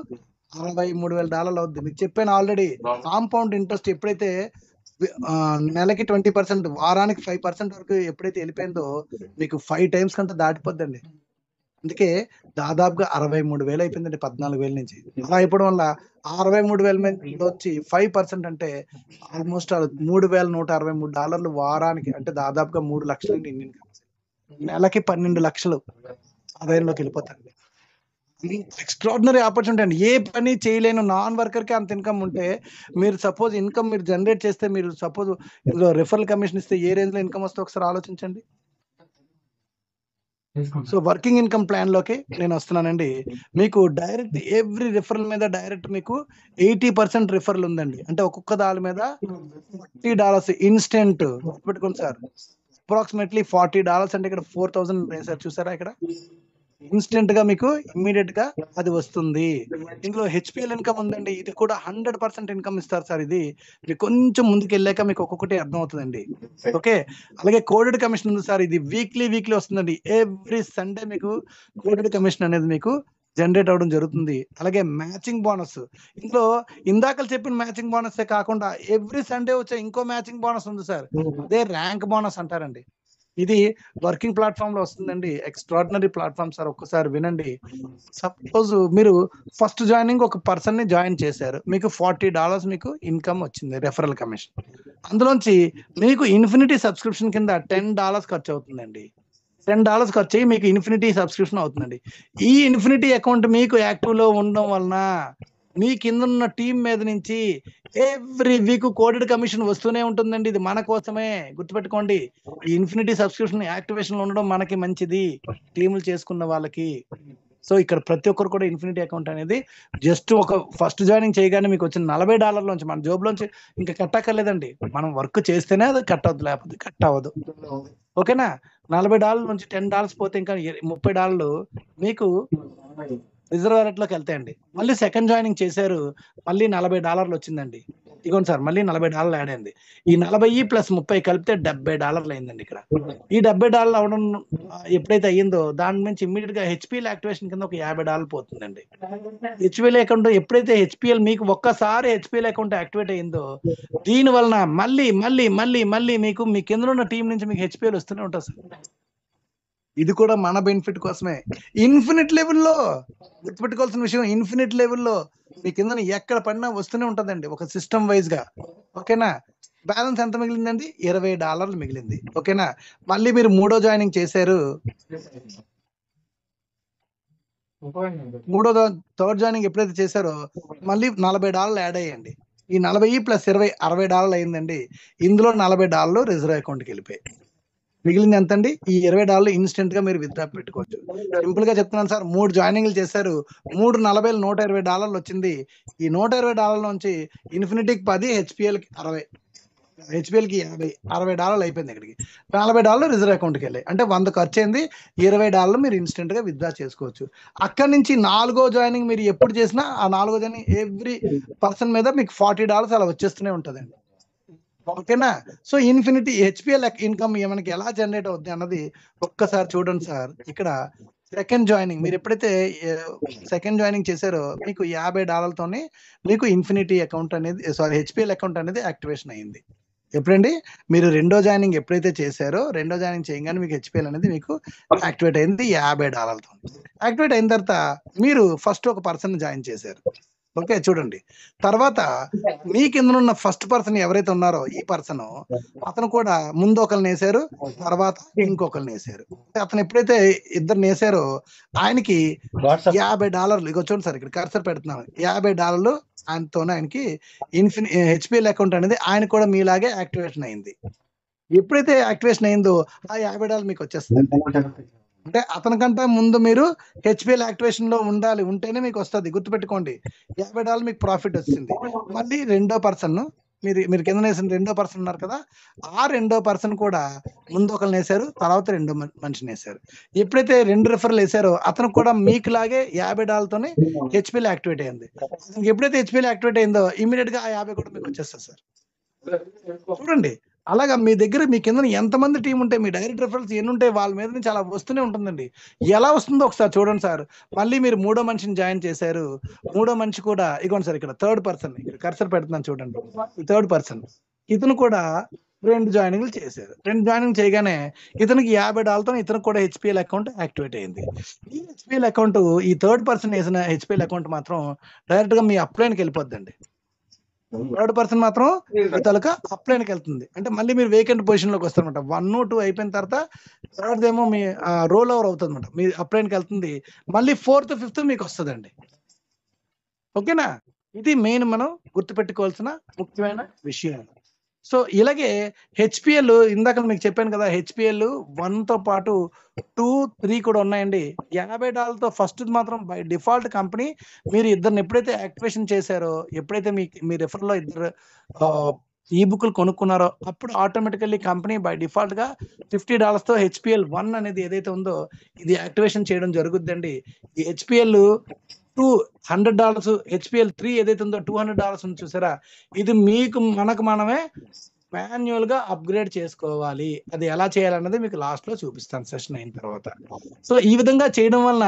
[SPEAKER 1] $63,000 అవుద్ది. మీకు చెప్పాను ఆల్రెడీ. కాంపౌండ్ ఇంట్రెస్ట్ ఎప్పుడైతే నెలకి 20% వారానికి 5% వరకు ఎప్పుడైతే వెళ్ళిపోయిందో, మీకు 5 టైమ్స్ కంటే దాటిపోద్దండి. అందుకే దాదాపుగా 63,000 అయిపోయిందండి 14,000 నుంచి. అలా అయిపోవడం వల్ల ఆ 63,000 లోంచి 5% అంటే ఆల్మోస్ట్ $3,163 వారానికి, అంటే దాదాపుగా 3,00,000 అండి ఇండియన్ కరెన్సీ. నెలకి 12,00,000 ఆదాయంలోకి వెళ్ళిపోతాయండి. ఇది ఎక్స్ట్రార్డినరీ ఆపర్చునిటీ అండి. ఏ పని చేయలేని నాన్ వర్కర్‌కి అంత ఇన్‌కమ్ ఉంటే, మీరు సపోజ్ ఇన్‌కమ్ మీరు జనరేట్ చేస్తే, మీరు సపోజ్ ఇందులో రిఫరల్ కమిషన్ ఇస్తే ఏ రేంజ్‌లో ఇన్‌కమ్ వస్తదో ఒకసారి ఆలోచించండి. సో, వర్కింగ్ ఇన్‌కమ్ ప్లాన్‌లోకి నేనొస్తున్నానండి. మీకు డైరెక్ట్ ఎవ్రీ రిఫరల్ మీద డైరెక్ట్ మీకు 80% రిఫరల్ ఉందండి. అంటే ఒక్కొక్క దాని మీద $40 ఇన్‌స్టంట్ గుర్తుపెట్టుకోండి సార్. అప్రాక్సిమేట్‌లీ $40 అంటే ఇక్కడ 4,000 వేశారు చూసారా ఇక్కడ? ఇన్‌స్టంట్‌గా మీకు ఇమ్మీడియేట్‌గా అది వస్తుంది. ఇందులో హెచ్‌పిఎల్ ఇన్‌కమ్ ఉందండి. ఇది కూడా 100% ఇన్‌కమ్ ఇస్తారు సార్ ఇది. మీకు కొంచెం ముందుకెళ్ళాక మీకు ఒక్కొక్కటి అర్థమవుతదండి. ఓకే. అలాగే కోడెడ్ కమిషన్ ఉంది సార్. ఇది వీక్లీ వస్తుందండి. ఎవ్రీ సండే మీకు కోడెడ్ కమిషన్ అనేది మీకు జనరేట్ అవ్వడం జరుగుతుంది. అలాగే మ్యాచింగ్ బోనస్. ఇందులో ఇందాకల చెప్పిన మ్యాచింగ్ బోనస్సే కాకుండా ఎవ్రీ సండే వచ్చే ఇంకో మ్యాచింగ్ బోనస్ ఉంది సార్. అదే ర్యాంక్ బోనస్ అంటారండి. ఇది వర్కింగ్ ప్లాట్‌ఫార్మ్‌లో వస్తుందండి. Extraordinary platform sir. ఒక్కసారి వినండి. సపోజ్ మీరు ఫస్ట్ జాయినింగ్ ఒక పర్సన్‌ని జాయిన్ చేశారు. మీకు $40 మీకు ఇన్‌కమ్ వచ్చింది రెఫరల్ కమిషన్. అందులోంచి మీకు ఇన్ఫినిటీ సబ్స్క్రిప్షన్ కింద $10 ఖర్చవుతుందండి. $10 ఖర్చయ్యి మీకు ఇన్ఫినిటీ సబ్స్క్రిప్షన్ అవుతుందండి. ఈ ఇన్ఫినిటీ అకౌంట్ మీకు యాక్టివ్‌లో ఉండడం వలన, మీ కిందున్న టీమ్ మీద నుంచి ఎవ్రీ వీక్ కోడెడ్ కమిషన్ వస్తూనే ఉంటుందండి. ఇది మన కోసమే గుర్తుపెట్టుకోండి. ఈ ఇన్ఫినిటీ సబ్స్క్రిప్షన్ యాక్టివేషన్‌లో ఉండడం మనకి మంచిది. క్లెయిములు చేసుకున్న వాళ్ళకి. సో, ఇక్కడ ప్రతి ఒక్కరు కూడా ఇన్ఫినిటీ అకౌంట్ అనేది జస్ట్ ఒక ఫస్ట్ జాయినింగ్ చేయగానే మీకొచ్చిన $40 లోంచి మన జేబులోంచి ఇంక కట్టక్కర్లేదండి. మనం వర్క్ చేస్తేనే అది కట్ అవుద్ది. లేకపోతే కట్ అవ్వదు. ఓకేనా? $40 నుంచి $10 పోతే ఇంకా $30 మీకు రిజర్వ్ వాలెట్‌లోకి ఎళ్తాయండి. మళ్ళీ సెకండ్ జాయినింగ్ చేశారు. మళ్ళీ $40 వచ్చిందండి. ఇదిగోండి సార్, మళ్ళీ $40 యాడ్ అయింది. ఈ 40 ప్లస్ 30 కలిపితే $70 అయిందండి ఇక్కడ. ఈ $70 అవ్వడం ఎప్పుడైతే అయ్యిందో దాని నుంచి ఇమ్మీడియేట్‌గా హెచ్‌పిఎల్ యాక్టివేషన్ కింద ఒక $50 పోతుందండి. హెచ్‌పిఎల్ అకౌంట్ ఎప్పుడైతే హెచ్‌పిఎల్ మీకు ఒక్కసారి హెచ్‌పిఎల్ అకౌంట్ యాక్టివేట్ అయిందో, దీని వలన మళ్ళీ మీకు మీ కిందనున్న టీమ్ నుంచి మీకు హెచ్‌పిఎల్ వస్తూనే ఉంటది సార్. ఇది కూడా మన బెనిఫిట్ కోసమే. ఇన్ఫినిట్ లెవెల్‌లో గుర్తుపెట్టుకోవాల్సిన విషయం, ఇన్ఫినిట్ లెవెల్‌లో మీ కిందన ఎక్కడ పడినా వస్తూనే ఉంటదండి. ఒక సిస్టమ్ వైస్‌గా. ఓకేనా? బ్యాలెన్స్ ఎంత మిగిలిందండి? $20 మిగిలింది. ఓకేనా? మళ్ళీ మీరు మూడో జాయినింగ్ చేశారు. థర్డ్ జాయినింగ్ ఎప్పుడైతే చేశారో మళ్ళీ $40 యాడ్ అయ్యాయండి. ఈ 40 ప్లస్ 20 $60 అయిందండి. ఇందులో $40 రిజర్వ్ అకౌంట్‌కి వెళ్ళిపోయాయి. మిగిలింది ఎంతండి? ఈ $20 ఇన్‌స్టంట్‌గా మీరు విత్‌డ్రా పెట్టుకోవచ్చు. సింపుల్‌గా చెప్తున్నాను సార్. 3 జాయినింగ్‌లు చేశారు. 3 40 $120 వచ్చింది. ఈ $120 నుంచి ఇన్ఫినిటీకి 10, హెచ్‌పిఎల్‌కి 60. హెచ్‌పిఎల్‌కి 50. $60 అయిపోయింది ఇక్కడికి. $40 రిజర్వ్ అకౌంట్‌కెళ్ళాయి. అంటే 100 ఖర్చయింది. $20 మీరు ఇన్‌స్టంట్‌గా విత్‌డ్రా చేసుకోవచ్చు. అక్కడి నుంచి నాలుగో జాయినింగ్ మీరు ఎప్పుడు చేసినా ఆ నాలుగో జాయినింగ్ ఎవ్రీ పర్సన్ మీద మీకు $40 అలా వచ్చేస్తూనే ఉంటదండి. ఓకేనా? సో, ఇన్ఫినిటీ హెచ్‌పిఎల్ ఇన్‌కమ్ మనకి ఎలా జనరేట్ అవుద్ది అన్నది ఒక్కసారి చూడండి సార్. ఇక్కడ సెకండ్ జాయినింగ్ మీరెప్పుడైతే సెకండ్ జాయినింగ్ చేశారో మీకు $50 మీకు ఇన్ఫినిటీ అకౌంట్ అనేది హెచ్‌పిఎల్ అకౌంట్ అనేది యాక్టివేషన్ అయింది. ఎప్పుడండి? మీరు రెండో జాయినింగ్ ఎప్పుడైతే చేశారో, రెండో జాయినింగ్ చేయంగానే మీకు హెచ్‌పిఎల్ అనేది మీకు యాక్టివేట్ అయింది $50. యాక్టివేట్ అయిన తర్వాత మీరు ఫస్ట్ ఒక పర్సన్‌ని జాయిన్ చేశారు. ఓకే చూడండి. తర్వాత మీ కిందనున్న ఫస్ట్ పర్సన్ ఎవరైతే ఉన్నారో ఈ పర్సన్ అతను కూడా ముందు ఒకరిని వేశారు, తర్వాత ఇంకొకరిని వేశారు. అతను ఎప్పుడైతే ఇద్దరిని వేశారో ఆయనకి $50 ఇగో చూడండి సార్, ఇక్కడ కర్సర్ పెడుతున్నాను. $50 ఆయనకి హెచ్పిఎల్ అకౌంట్ అనేది ఆయన కూడా మీలాగే యాక్టివేషన్ అయింది. ఎప్పుడైతే యాక్టివేషన్ అయిందో ఆ $50 మీకు వచ్చేస్తుంది. అంటే అతనికంటే ముందు మీరు హెచ్పిఎల్ యాక్టివేషన్ లో ఉండాలి, ఉంటేనే మీకు వస్తుంది. గుర్తుపెట్టుకోండి, $50 మీకు ప్రాఫిట్ వచ్చింది. మళ్ళీ రెండో పర్సన్ మీరు కింద వేసిన రెండో పర్సన్ ఉన్నారు కదా, ఆ రెండో పర్సన్ కూడా ముందు ఒకరిని వేశారు, తర్వాత రెండో మనిషిని వేశారు. ఎప్పుడైతే 2 రిఫరల్ వేశారో అతను కూడా మీకు లాగే $50తోనే హెచ్పిఎల్ యాక్టివేట్ అయింది. ఎప్పుడైతే హెచ్పిఎల్ యాక్టివేట్ అయిందో ఇమీడియట్ గా ఆ 50 కూడా మీకు వచ్చేస్తుంది సార్. చూడండి, అలాగా మీ దగ్గర మీ కింద ఎంతమంది టీం ఉంటే మీ డైరెక్ట్ రిఫరల్స్ ఎన్ని ఉంటాయి వాళ్ళ మీద నుంచి అలా వస్తూనే ఉంటుందండి. ఎలా వస్తుందో ఒకసారి చూడండి సార్. మళ్ళీ మీరు మూడో మనిషిని జాయిన్ చేశారు, మూడో మనిషి కూడా ఇగోండి సార్, ఇక్కడ థర్డ్ పర్సన్, ఇక్కడ కర్సర్ పెడుతున్నాను చూడండి, ఈ థర్డ్ పర్సన్ ఇతను కూడా 2 జాయినింగ్లు చేశారు. 2 జాయినింగ్ చేయగానే ఇతనికి $50తో ఇతనికి కూడా హెచ్పిఎల్ అకౌంట్ యాక్టివేట్ అయింది. ఈ హెచ్పిఎల్ అకౌంట్, ఈ థర్డ్ పర్సన్ వేసిన హెచ్పిఎల్ అకౌంట్ మాత్రం డైరెక్ట్ గా మీ అప్లైన్కి వెళ్ళిపోద్దండి. థర్డ్ పర్సన్ మాత్రం మీ తాలూకా అప్లైన్కి వెళ్తుంది. అంటే మళ్ళీ మీరు వేకెంట్ పొజిషన్ లోకి వస్తారనమాట. 1, 2 అయిపోయిన తర్వాత థర్డ్ ఏమో మీ రోల్ ఓవర్ అవుతుంది అనమాట, మీ అప్లైన్కి వెళ్తుంది. మళ్ళీ 4th, 5th మీకు వస్తుందండి. ఓకేనా? ఇది మెయిన్ మనం గుర్తుపెట్టుకోవాల్సిన ముఖ్యమైన విషయాలు. సో ఇలాగే హెచ్పిఎల్ ఇందాక మీకు చెప్పాను కదా, హెచ్పిఎల్ 1తో పాటు 2, 3 కూడా ఉన్నాయండి. $50తో ఫస్ట్ మాత్రం బై డిఫాల్ట్ కంపెనీ మీరు ఇద్దరిని ఎప్పుడైతే యాక్టివేషన్ చేశారో, ఎప్పుడైతే మీ రిఫర్ లో ఇద్దరు ఈ బుక్లు కొనుక్కున్నారో అప్పుడు ఆటోమేటికల్లీ కంపెనీ బై డిఫాల్ట్ గా $50తో హెచ్పిఎల్ 1 అనేది ఏదైతే ఉందో ఇది యాక్టివేషన్ చేయడం జరుగుద్దండి. ఈ హెచ్పిఎల్ 2 $100, హెచ్పిఎల్ 3 ఏదైతే ఉందో $200 ఉంది చూసారా, ఇది మనకు మనమే మాన్యువల్ గా అప్గ్రేడ్ చేసుకోవాలి. అది ఎలా చేయాలన్నది మీకు లాస్ట్ లో చూపిస్తాను సెషన్ అయిన తర్వాత. సో ఈ విధంగా చేయడం వలన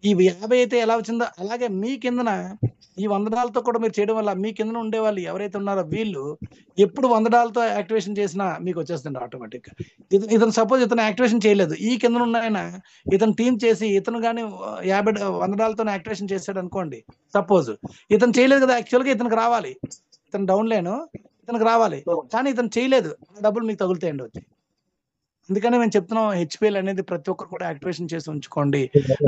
[SPEAKER 1] ఈ 50 అయితే ఎలా వచ్చిందో అలాగే మీ కిందన ఈ $100తో కూడా మీరు చేయడం వల్ల మీ కింద ఉండే వాళ్ళు ఎవరైతే ఉన్నారో వీళ్ళు ఎప్పుడు $100తో యాక్టివేషన్ చేసినా మీకు వచ్చేస్తుంది ఆటోమేటిక్ గా. ఇతను సపోజ్ ఇతను యాక్టివేషన్ చేయలేదు, ఈ కింద ఉన్న ఆయన ఇతను టీం చేసి ఇతను కానీ $100తో యాక్టివేషన్ చేశాడు అనుకోండి, సపోజ్ ఇతను చేయలేదు కదా, యాక్చువల్గా ఇతనికి రావాలి, ఇతను డౌన్ లేను ఇతనికి రావాలి, కానీ ఇతను చేయలేదు, డబ్బులు మీకు తగులుతాయండి వచ్చి. అందుకని మేము చెప్తున్నాం హెచ్పిఎల్ అనేది ప్రతి ఒక్కరు కూడా యాక్టివేషన్ చేసి ఉంచుకోండి.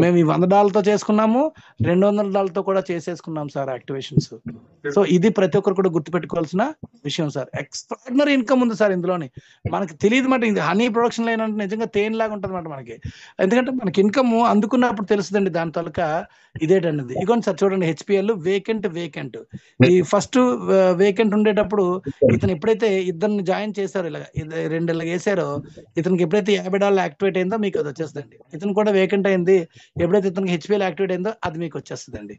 [SPEAKER 1] మేము ఈ $100తో చేసుకున్నాము, $200తో కూడా చేసేసుకున్నాం సార్ యాక్టివేషన్స్. సో ఇది ప్రతి ఒక్కరు కూడా గుర్తుపెట్టుకోవాల్సిన విషయం సార్. ఎక్స్ట్రాడినరీ ఇన్కమ్ ఉంది సార్ ఇందులోని, మనకి తెలియదు మాట. ఇది హనీ ప్రొడక్షన్ లైన్ అంటే నిజంగా తేనెలాగా ఉంటుంది అన్నమాట మనకి, ఎందుకంటే మనకి ఇన్కమ్ అందుకున్నప్పుడు తెలుస్తుందండి దాని తాలూకా ఇదేటన్నది. ఇగోండి సార్ చూడండి, హెచ్పిఎల్ వేకెంట్ ఈ ఫస్ట్ వేకెంట్ ఉండేటప్పుడు ఇతను ఎప్పుడైతే ఇద్దరిని జాయిన్ చేశారో, ఇలా 2 ఇలా వేసారో, ఇతనికి ఎప్పుడైతే $50 యాక్టివేట్ అయిందో మీకు అది వచ్చేస్తుందండి. ఇతను కూడా వేకెంట్ అయింది, ఎప్పుడైతే ఇతనికి హెచ్పిఎల్ యాక్టివేట్ అయిందో అది మీకు వచ్చేస్తుందండి.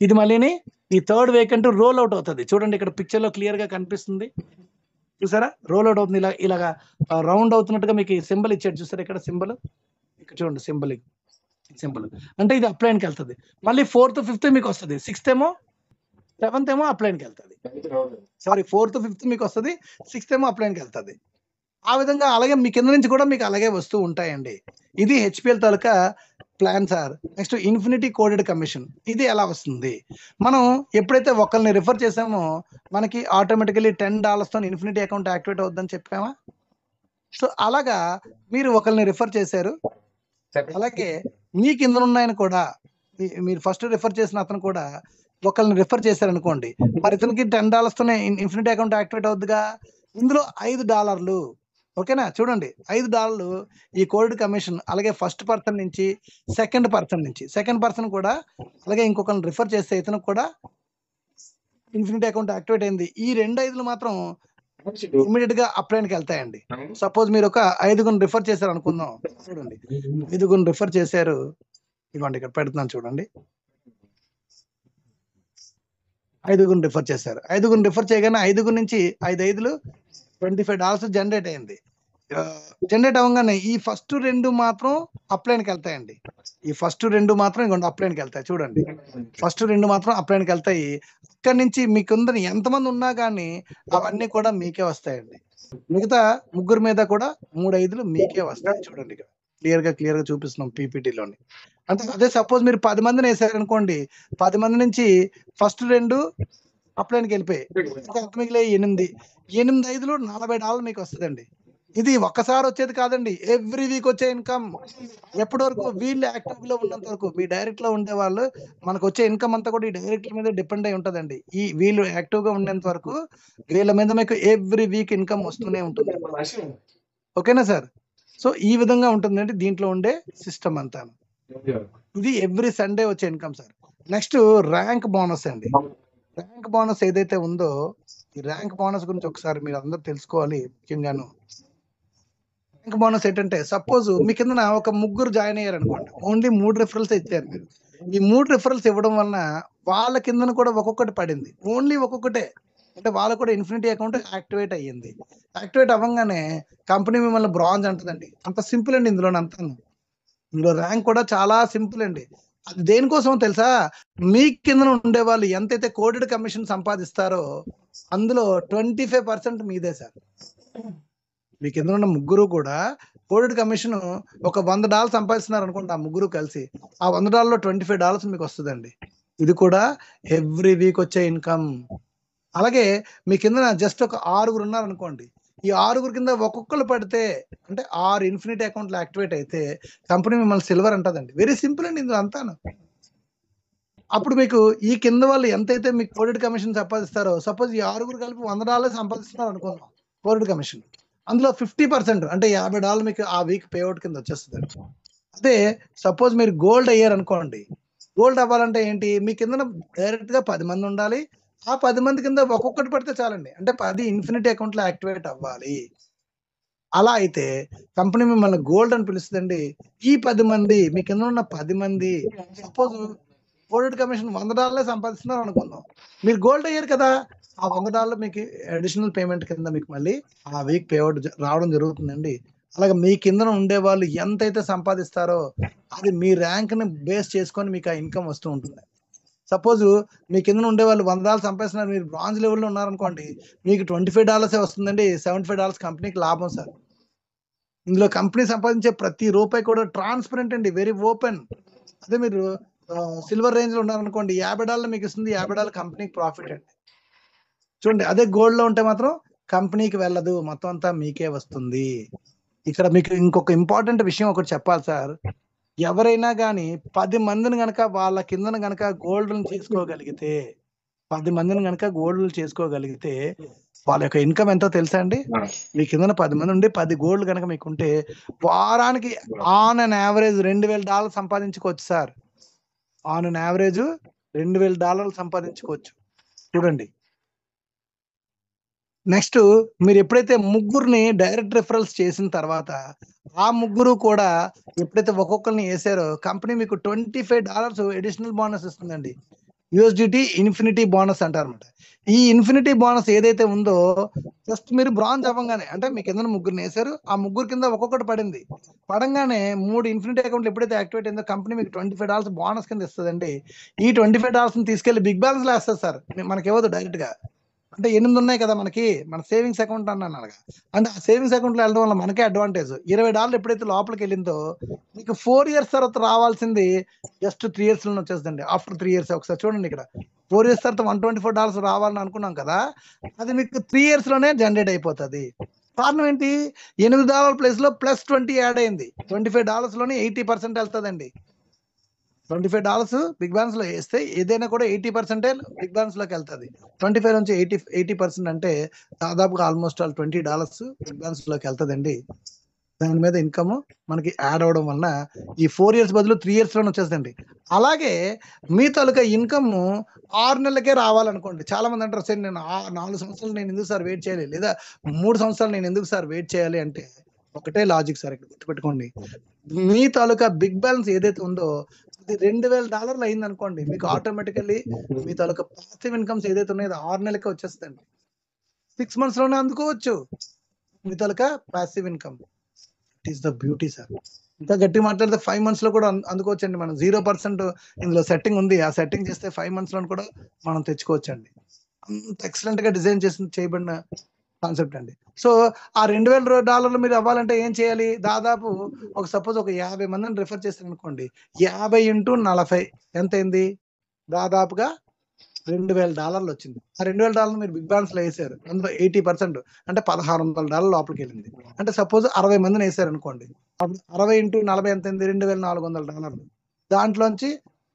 [SPEAKER 1] ఇది మళ్ళీని ఈ థర్డ్ వేకెంట్ రోల్ అవుట్ అవుతుంది. చూడండి ఇక్కడ పిక్చర్ లో క్లియర్ గా కనిపిస్తుంది చూసారా, రోల్ అవుట్ అవుతుంది. ఇలాగా రౌండ్ అవుతున్నట్టుగా మీకు సింబల్ ఇచ్చాడు చూసారా, ఇక్కడ సింబల్, ఇక్కడ చూడండి సింబల్ అంటే ఇది అప్లైన్కి వెళ్తుంది. మళ్ళీ 4th, 5th మీకు వస్తుంది, 6th ఏమో 7th ఏమో అప్లైన్కి వెళ్తుంది. సారీ 4th, 5th మీకు వస్తుంది, 6th ఏమో అప్లైన్కి వెళ్తుంది. ఆ విధంగా అలాగే మీ కింద నుంచి కూడా మీకు అలాగే వస్తూ ఉంటాయండి. ఇది హెచ్పిఎల్ తాలూకా plan sir. Next infinity coded commission, ఇది ఎలా వస్తుంది? మనం ఎప్పుడైతే ఒకరిని రిఫర్ చేసామో మనకి ఆటోమేటికలీ $10తో ఇన్ఫినిటీ అకౌంట్ యాక్టివేట్ అవుద్దని చెప్పామా? సో అలాగా మీరు ఒకరిని రిఫర్ చేశారు, అలాగే మీ కింద ఉన్నాయని కూడా మీరు ఫస్ట్ రిఫర్ చేసిన అతను కూడా ఒకరిని రిఫర్ చేశారనుకోండి, మరి ఇతనికి $10తోనే ఇన్ఫినిటీ అకౌంట్ యాక్టివేట్ అవుద్దిగా. ఇందులో $5, ఓకేనా? చూడండి $5 ఈ కోల్డ్ కమిషన్. అలాగే ఫస్ట్ పర్సన్ నుంచి సెకండ్ పర్సన్ కూడా అలాగే ఇంకొకరిని రిఫర్ చేస్తే ఇతను కూడా ఇన్ఫినిటీ అకౌంట్ యాక్టివేట్ అయింది. ఈ 2 5లు మాత్రం ఇమీడియట్ గా అప్లైన్కి వెళ్తాయండి. సపోజ్ మీరు ఒక 5గురిని రిఫర్ చేశారు అనుకుందాం, చూడండి 5గురిని రిఫర్ చేశారు, ఇవ్వండి ఇక్కడ పెడుతున్నాను చూడండి, 5గురిని రిఫర్ చేశారు. 5గురిని రిఫర్ చేయగానే 5గురి నుంచి 5 5లు $25 జనరేట్ అయింది. జనరేట్ అవ్వగానే ఈ ఫస్ట్ 2 మాత్రం అప్లైన్కి వెళ్తాయండి. ఈ ఫస్ట్ 2 మాత్రం ఇవ్వండి అప్లైన్కి వెళ్తాయి. చూడండి ఫస్ట్ 2 మాత్రం అప్లైన్కి వెళ్తాయి. ఇక్కడ నుంచి మీకుందని ఎంతమంది ఉన్నా కానీ అవన్నీ కూడా మీకే వస్తాయండి. మిగతా 3 మీద కూడా 3 5లు మీకే వస్తాయి. చూడండి ఇక్కడ క్లియర్ గా చూపిస్తున్నాం పీపీటీలోని. అంటే అదే సపోజ్ మీరు 10 మందిని వేసారనుకోండి, 10 మంది నుంచి ఫస్ట్ 2 అప్లైన్కి వెళ్ళిపోయాయి, ఇంకా ఎంత మిగిలే 8. 8 5లో $40 మీకు వస్తుందండి. ఇది ఒక్కసారి వచ్చేది కాదండి, ఎవ్రీ వీక్ వచ్చే ఇన్కమ్. ఎప్పటి వరకు వీళ్ళు యాక్టివ్ లో ఉన్నంత వరకు, మీ డైరెక్ట్ లో ఉండే వాళ్ళు, మనకు వచ్చే ఇన్కమ్ అంతా కూడా ఈ డైరెక్ట్ మీద డిపెండ్ అయి ఉంటదండి. ఈ వీళ్ళు యాక్టివ్ గా ఉండేంత వరకు వీళ్ళ మీద మీకు ఎవ్రీ వీక్ ఇన్కమ్ వస్తూనే ఉంటుంది. ఓకేనా సార్? సో ఈ విధంగా ఉంటుందండి దీంట్లో ఉండే సిస్టమ్ అంతా. ఇది ఎవ్రీ సండే వచ్చే income sir. Next rank bonus అండి. ర్యాంక్ బోనస్ ఏదైతే ఉందో, ఈ ర్యాంక్ బోనస్ గురించి ఒకసారి మీరు అందరూ తెలుసుకోవాలి. ముఖ్యంగాను ర్యాంక్ బోనస్ ఏంటంటే, సపోజ్ మీ కింద ఒక 3 జాయిన్ అయ్యారు అనుకోండి, ఓన్లీ 3 రిఫరల్స్ ఇచ్చారు మీరు. ఈ 3 రిఫరల్స్ ఇవ్వడం వలన వాళ్ళ కిందన కూడా ఒక్కొక్కటి పడింది, ఓన్లీ ఒక్కొక్కటే. అంటే వాళ్ళకు కూడా ఇన్ఫినిటీ అకౌంట్ యాక్టివేట్ అయ్యింది. యాక్టివేట్ అవ్వగానే కంపెనీ మిమ్మల్ని బ్రాంజ్ అంటదండి. అంత సింపుల్ అండి ఇందులో అంతా. ఇందులో ర్యాంక్ కూడా చాలా సింపుల్ అండి. అది దేనికోసం తెలుసా? మీ కింద ఉండే వాళ్ళు ఎంతైతే కోడెడ్ కమిషన్ సంపాదిస్తారో అందులో 25% మీదే సార్. మీ కింద ఉన్న 3 కూడా కోడెడ్ కమిషన్ ఒక $100 సంపాదిస్తున్నారు అనుకోండి, ఆ 3 కలిసి ఆ $100లో $25 మీకు వస్తుందండి. ఇది కూడా ఎవ్రీ వీక్ వచ్చే ఇన్కమ్. అలాగే మీ కింద జస్ట్ ఒక 6 ఉన్నారనుకోండి, ఈ 6 కింద ఒక్కొక్కరు పడితే, అంటే 6 ఇన్ఫినిటీ అకౌంట్లు యాక్టివేట్ అయితే కంపెనీ మిమ్మల్ని సిల్వర్ అంటదండి. వెరీ సింపుల్ అండి ఇందులో అంతాను. అప్పుడు మీకు ఈ కింద వాళ్ళు ఎంతైతే మీకు కోడెడ్ కమిషన్ సంపాదిస్తారో, సపోజ్ ఈ 6 కలిపి $100 సంపాదిస్తున్నారు అనుకుందాం కోడెడ్ కమిషన్, అందులో 50% అంటే $50 మీకు ఆ వీక్ పేఅవుట్ కింద వచ్చేస్తుంది. అదే సపోజ్ మీరు గోల్డ్ అయ్యారు అనుకోండి, గోల్డ్ అవ్వాలంటే ఏంటి, మీ కింద డైరెక్ట్ గా 10 మంది ఉండాలి. ఆ 10 మంది కింద ఒక్కొక్కటి పడితే చాలండి, అంటే 10 ఇన్ఫినిటీ అకౌంట్ లో యాక్టివేట్ అవ్వాలి. అలా అయితే కంపెనీ మిమ్మల్ని గోల్డ్ అని పిలుస్తుందండి. ఈ 10 మంది, మీ కింద ఉన్న 10 మంది సపోజ్ కోడెడ్ కమిషన్ $100 సంపాదిస్తున్నారు అనుకుందాం, మీరు గోల్డ్ అయ్యారు కదా, ఆ $100 మీకు అడిషనల్ పేమెంట్ కింద మీకు మళ్ళీ ఆ వీక్ పేఅవుట్ రావడం జరుగుతుందండి. అలాగే మీ కింద ఉండే వాళ్ళు ఎంతైతే సంపాదిస్తారో అది మీ ర్యాంక్ ని బేస్ చేసుకొని మీకు ఆ ఇన్కమ్ వస్తూ ఉంటుంది. సపోజ్ మీ కింద ఉండే వాళ్ళు $100 సంపాదిస్తున్నారు, మీరు బ్రాంజ్ లెవెల్లో ఉన్నారనుకోండి, మీకు $25 వస్తుందండి. $75 కంపెనీకి లాభం సార్. ఇందులో కంపెనీ సంపాదించే ప్రతి రూపాయి కూడా ట్రాన్స్పరెంట్ అండి, వెరీ ఓపెన్. అదే మీరు సిల్వర్ రేంజ్ లో ఉన్నారనుకోండి, $50 మీకు ఇస్తుంది, $50 కంపెనీకి ప్రాఫిట్ అండి. చూడండి, అదే గోల్డ్ లో ఉంటే మాత్రం కంపెనీకి వెళ్ళదు, మొత్తం అంతా మీకే వస్తుంది. ఇక్కడ మీకు ఇంకొక ఇంపార్టెంట్ విషయం ఒకటి చెప్పాలి సార్. ఎవరైనా కానీ 10 మందిని గనక వాళ్ళ కిందన గనక గోల్డ్ చేసుకోగలిగితే, 10 మందిని గనక గోల్డ్ చేసుకోగలిగితే వాళ్ళ యొక్క ఇన్కమ్ ఎంతో తెలుసా అండి? మీ కింద 10 మంది ఉండి 10 గోల్డ్ కనుక మీకుంటే వారానికి ఆన్ అన్ యావరేజ్ $2000 సంపాదించుకోవచ్చు సార్. ఆన్ అన్ యావరేజ్ $2000 సంపాదించుకోవచ్చు. చూడండి, నెక్స్ట్ మీరు ఎప్పుడైతే 3 డైరెక్ట్ రిఫరల్స్ చేసిన తర్వాత, ఆ 3 కూడా ఎప్పుడైతే ఒక్కొక్కరిని వేసారో కంపెనీ మీకు $25 అడిషనల్ బోనస్ ఇస్తుందండి. USDT ఇన్ఫినిటీ బోనస్ అంటారన్నమాట. ఈ ఇన్ఫినిటీ బోనస్ ఏదైతే ఉందో, జస్ట్ మీరు బ్రాంజ్ అవ్వగానే, అంటే మీ కింద 3 వేసారు, ఆ 3 కింద ఒక్కొక్కటి పడింది, పడంగానే 3 ఇన్ఫినిటీ అకౌంట్లు ఎప్పుడైతే యాక్టివేట్ అయిందో కంపెనీ మీకు $25 బోనస్ కింద ఇస్తుందండి. ఈ $25 తీసుకెళ్లి బిగ్ బ్యాలెన్స్ లో వేస్తుంది సార్, మనకి ఇవ్వదు డైరెక్ట్ గా. అంటే 8 ఉన్నాయి కదా మనకి, మన సేవింగ్స్ అకౌంట్ అన్నాను అనగా, అంటే ఆ సేవింగ్స్ అకౌంట్ లో వెళ్ళడం వల్ల మనకే అడ్వాంటేజ్. $20 ఎప్పుడైతే లోపలికి వెళ్ళిందో మీకు 4 ఇయర్స్ తర్వాత రావాల్సింది జస్ట్ 3 ఇయర్స్ లో వచ్చేస్తుందండి. ఆఫ్టర్ 3 ఇయర్స్ ఒకసారి చూడండి, ఇక్కడ 4 ఇయర్స్ తర్వాత $124 రావాలని అనుకున్నాం కదా, అది మీకు 3 ఇయర్స్ లోనే జనరేట్ అయిపోతుంది. కారణం ఏంటి, $8 ప్లేస్ లో +20 యాడ్ అయింది. $25 లోనే 80% వెళ్తుందండి. $25 బిగ్ బ్యాలెన్స్ లో వేస్తే ఏదైనా కూడా 80% బిగ్ బ్యాలెన్స్ లోకి వెళ్తుంది. 25 నుంచి 80% అంటే దాదాపుగా ఆల్మోస్ట్ ఆల్ $20 బిగ్ బ్యాలెన్స్ లోకి వెళ్తుందండి. దాని మీద ఇన్కమ్ మనకి యాడ్ అవడం వలన ఈ 4 ఇయర్స్ బదులు 3 ఇయర్స్ లోనే వచ్చేస్తుందండి. అలాగే మీ తాలూకా ఇన్కమ్ 6 నెలలకే రావాలనుకోండి. చాలా మంది అంటారు, సార్ నేను 4 సంవత్సరాలు నేను ఎందుకు సార్ వెయిట్ చేయాలి, లేదా 3 సంవత్సరాలు నేను ఎందుకు సార్ వెయిట్ చేయాలి అంటే, ఒకటే లాజిక్ సార్, ఇక్కడ గుర్తుపెట్టుకోండి. మీ తాలూకా బిగ్ బ్యాలెన్స్ ఏదైతే ఉందో అది $2000 అయింది అనుకోండి, మీకు ఆటోమేటికల్లీ మీ తాలూకా పాసివ్ ఇన్కమ్స్ ఏదైతే ఉన్నాయో 6 నెలలకే వచ్చేస్తుంది. 6 months లోనే అందుకోవచ్చు మీ తాలూకా passive income. It is the beauty sir. ఇంకా గట్టి మాట్లాడితే 5 months లో కూడా అందుకోవచ్చండి. మనం 0% ఇందులో సెట్టింగ్ ఉంది, ఆ సెట్టింగ్ చేస్తే 5 months లో కూడా మనం తెచ్చుకోవచ్చండి. అంత ఎక్సలెంట్ గా డిజైన్ చేయబడిన కాన్సెప్ట్ అండి. సో, ఆ $2000 మీరు అవ్వాలంటే ఏం చేయాలి? దాదాపు సపోజ్ ఒక 50 మందిని రిఫర్ చేశారనుకోండి. 50 ఇంటూ 40 ఎంతయింది? దాదాపుగా $2000 వచ్చింది. ఆ $2000 మీరు బిగ్ బాన్స్‌లో ఏసారు. అందులో 80% అంటే $1600 లోపలికెళ్ళింది. అంటే సపోజ్ 60 మందినేసారనుకోండి. అప్పుడు 60 ఇంటూ 40 ఎంతయింది? $2400. దాంట్లోంచి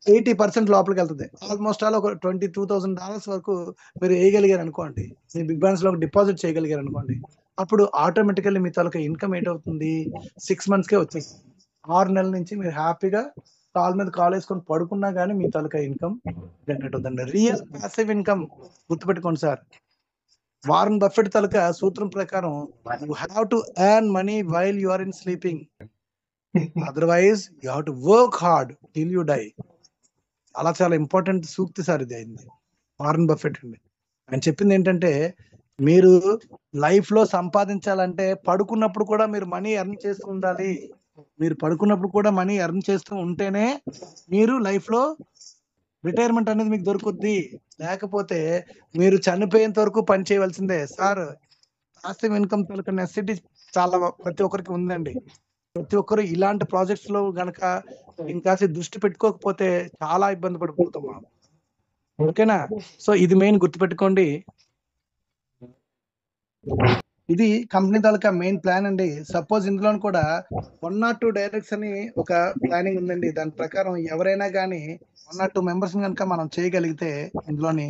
[SPEAKER 1] 80% లోపలికెళ్తది. ఆల్‌మోస్ట్ ఆల్ ఒక $22,000 వరకు మీరు ఏయగలిగారనుకోండి. మీ బిగ్ బాన్స్‌లో ఒక డిపాజిట్ చేయగలిగారనుకోండి. అప్పుడు ఆటోమేటికల్లీ మీ తాలూకా ఇన్‌కమ్ ఏటవుతుంది? 6 మంత్స్‌కే వచ్చేస్తుంది. 6 నెలల నుంచి మీరు హ్యాపీగా కాలు మీద కాలేసుకొని పడుకున్నా గాని మీ తాలూకా ఇన్‌కమ్ జనరేట్ అవుతుందండి. రియల్ పాసివ్ ఇన్‌కమ్ గుర్తుపెట్టుకోండి సార్. వారన్ బఫెట్ తాలూకా సూత్రం ప్రకారం you have to earn money while you are in sleeping. Otherwise you have to work hard till you die. చాలా ఇంపార్టెంట్ సూక్తి సార్ ఇది అయింది. వారన్ బఫెట్ అండి. ఆయన చెప్పిందేంటంటే, మీరు లైఫ్‌లో సంపాదించాలంటే పడుకున్నప్పుడు కూడా మీరు మనీ ఎర్న్ చేస్తూ ఉండాలి. మీరు పడుకున్నప్పుడు కూడా మనీ ఎర్న్ చేస్తూ ఉంటేనే మీరు లైఫ్‌లో రిటైర్మెంట్ అనేది మీకు దొరుకుద్ది. లేకపోతే మీరు చనిపోయేంత వరకు పని చేయవలసిందే. సార్ పాసివ్ ఇన్‌కమ్ తాలూకా నెసెసిటీ చాలా ప్రతి ఒక్కరికి ఉందండి. ప్రతి ఒక్కరు ఇలాంటి ప్రాజెక్ట్స్‌లో గనక ఇంకాస్త దృష్టి పెట్టుకోకపోతే చాలా ఇబ్బంది పడిపోతాం మనం. ఓకేనా? సో, ఇది మెయిన్ గుర్తుపెట్టుకోండి. ఇది కంపెనీ తాలూకా మెయిన్ ప్లాన్ అండి. సపోజ్ ఇందులోను కూడా 1 ఆర్ 2 డైరెక్ట్స్ అని ఒక ప్లానింగ్ ఉందండి. దాని ప్రకారం ఎవరైనా గాని 1 ఆర్ 2 మెంబర్స్‌ని గనుక మనం చేయగలిగితే ఇందులోని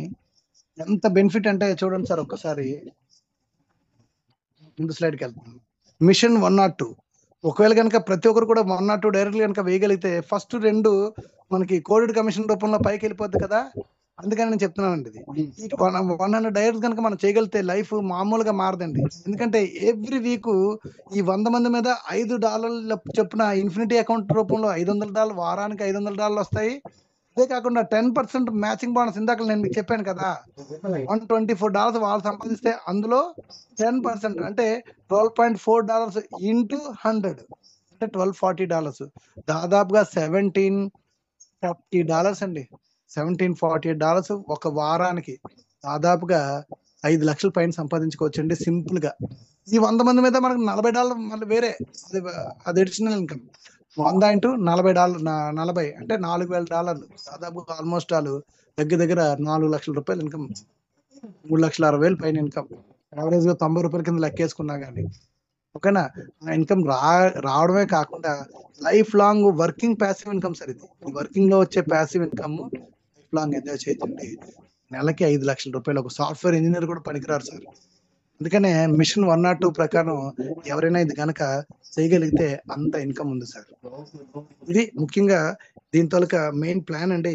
[SPEAKER 1] ఎంత బెనిఫిట్ అంటే చూడండి సార్ ఒక్కసారి. ముందు స్లైడ్‌కెళ్తున్నాను. మిషన్ 1 ఆర్ 2 ఒకవేళ గనక ప్రతి ఒక్కరు కూడా 1 ఆర్ 2 డైరెక్ట్‌లు గనక వేయగలిగితే ఫస్ట్ 2 మనకి కోడెడ్ కమిషన్ రూపంలో పైకెళ్ళిపోద్ది కదా! అందుకని నేను చెప్తున్నానండి ఇది. ఈ 100 డైరెక్ట్స్ గనక మనం చేయగలిగితే లైఫ్ మామూలుగా మారదండి. ఎందుకంటే ఎవ్రీ వీకు ఈ 100 మంది మీద $5 చొప్పున ఇన్ఫినిటీ అకౌంట్ రూపంలో $500 వారానికి $500 వస్తాయి. అదే కాకుండా 10% మ్యాచింగ్ బోనస్ ఇందాక నేను మీకు చెప్పాను కదా! $124 వాళ్ళు సంపాదిస్తే అందులో 10% అంటే $12.4 ఇంటూ 100 అంటే $1240 దాదాపుగా $1740 అండి. $1748 ఒక వారానికి దాదాపుగా 5,00,000 పైన సంపాదించుకోవచ్చండి సింపుల్‌గా. ఈ 100 మంది మీద మనకు $40 మళ్ళీ వేరే అది అడిషనల్ ఇన్‌కమ్. 100 ఇంటూ $40 40 అంటే $4,000 దాదాపు ఆల్‌మోస్ట్ ఆల్ దగ్గర $4,00,000 ఇన్‌కమ్. 3,60,000 పైన ఇన్‌కమ్. యావరేజ్‌గా ₹90 కింద లెక్కేసుకున్నా గాని. ఓకేనా? ఆ ఇన్‌కమ్ రావడమే కాకుండా life long working passive income sir ఇది. ఈ వర్కింగ్‌లో వచ్చే passive income life long enjoy చేయొచ్చండి. నెలకి ₹5,00,000 ఒక సాఫ్ట్‌వేర్ ఇంజినీర్ కూడా పనికిరారు సార్. అందుకనే మిషన్ 1 ఆర్ 2 ప్రకారం ఎవరైనా ఇది గనక చేయగలిగితే అంత ఇన్‌కమ్ ఉంది సార్. ఇది ముఖ్యంగా దీని తాలూకా మెయిన్ ప్లాన్ అండి.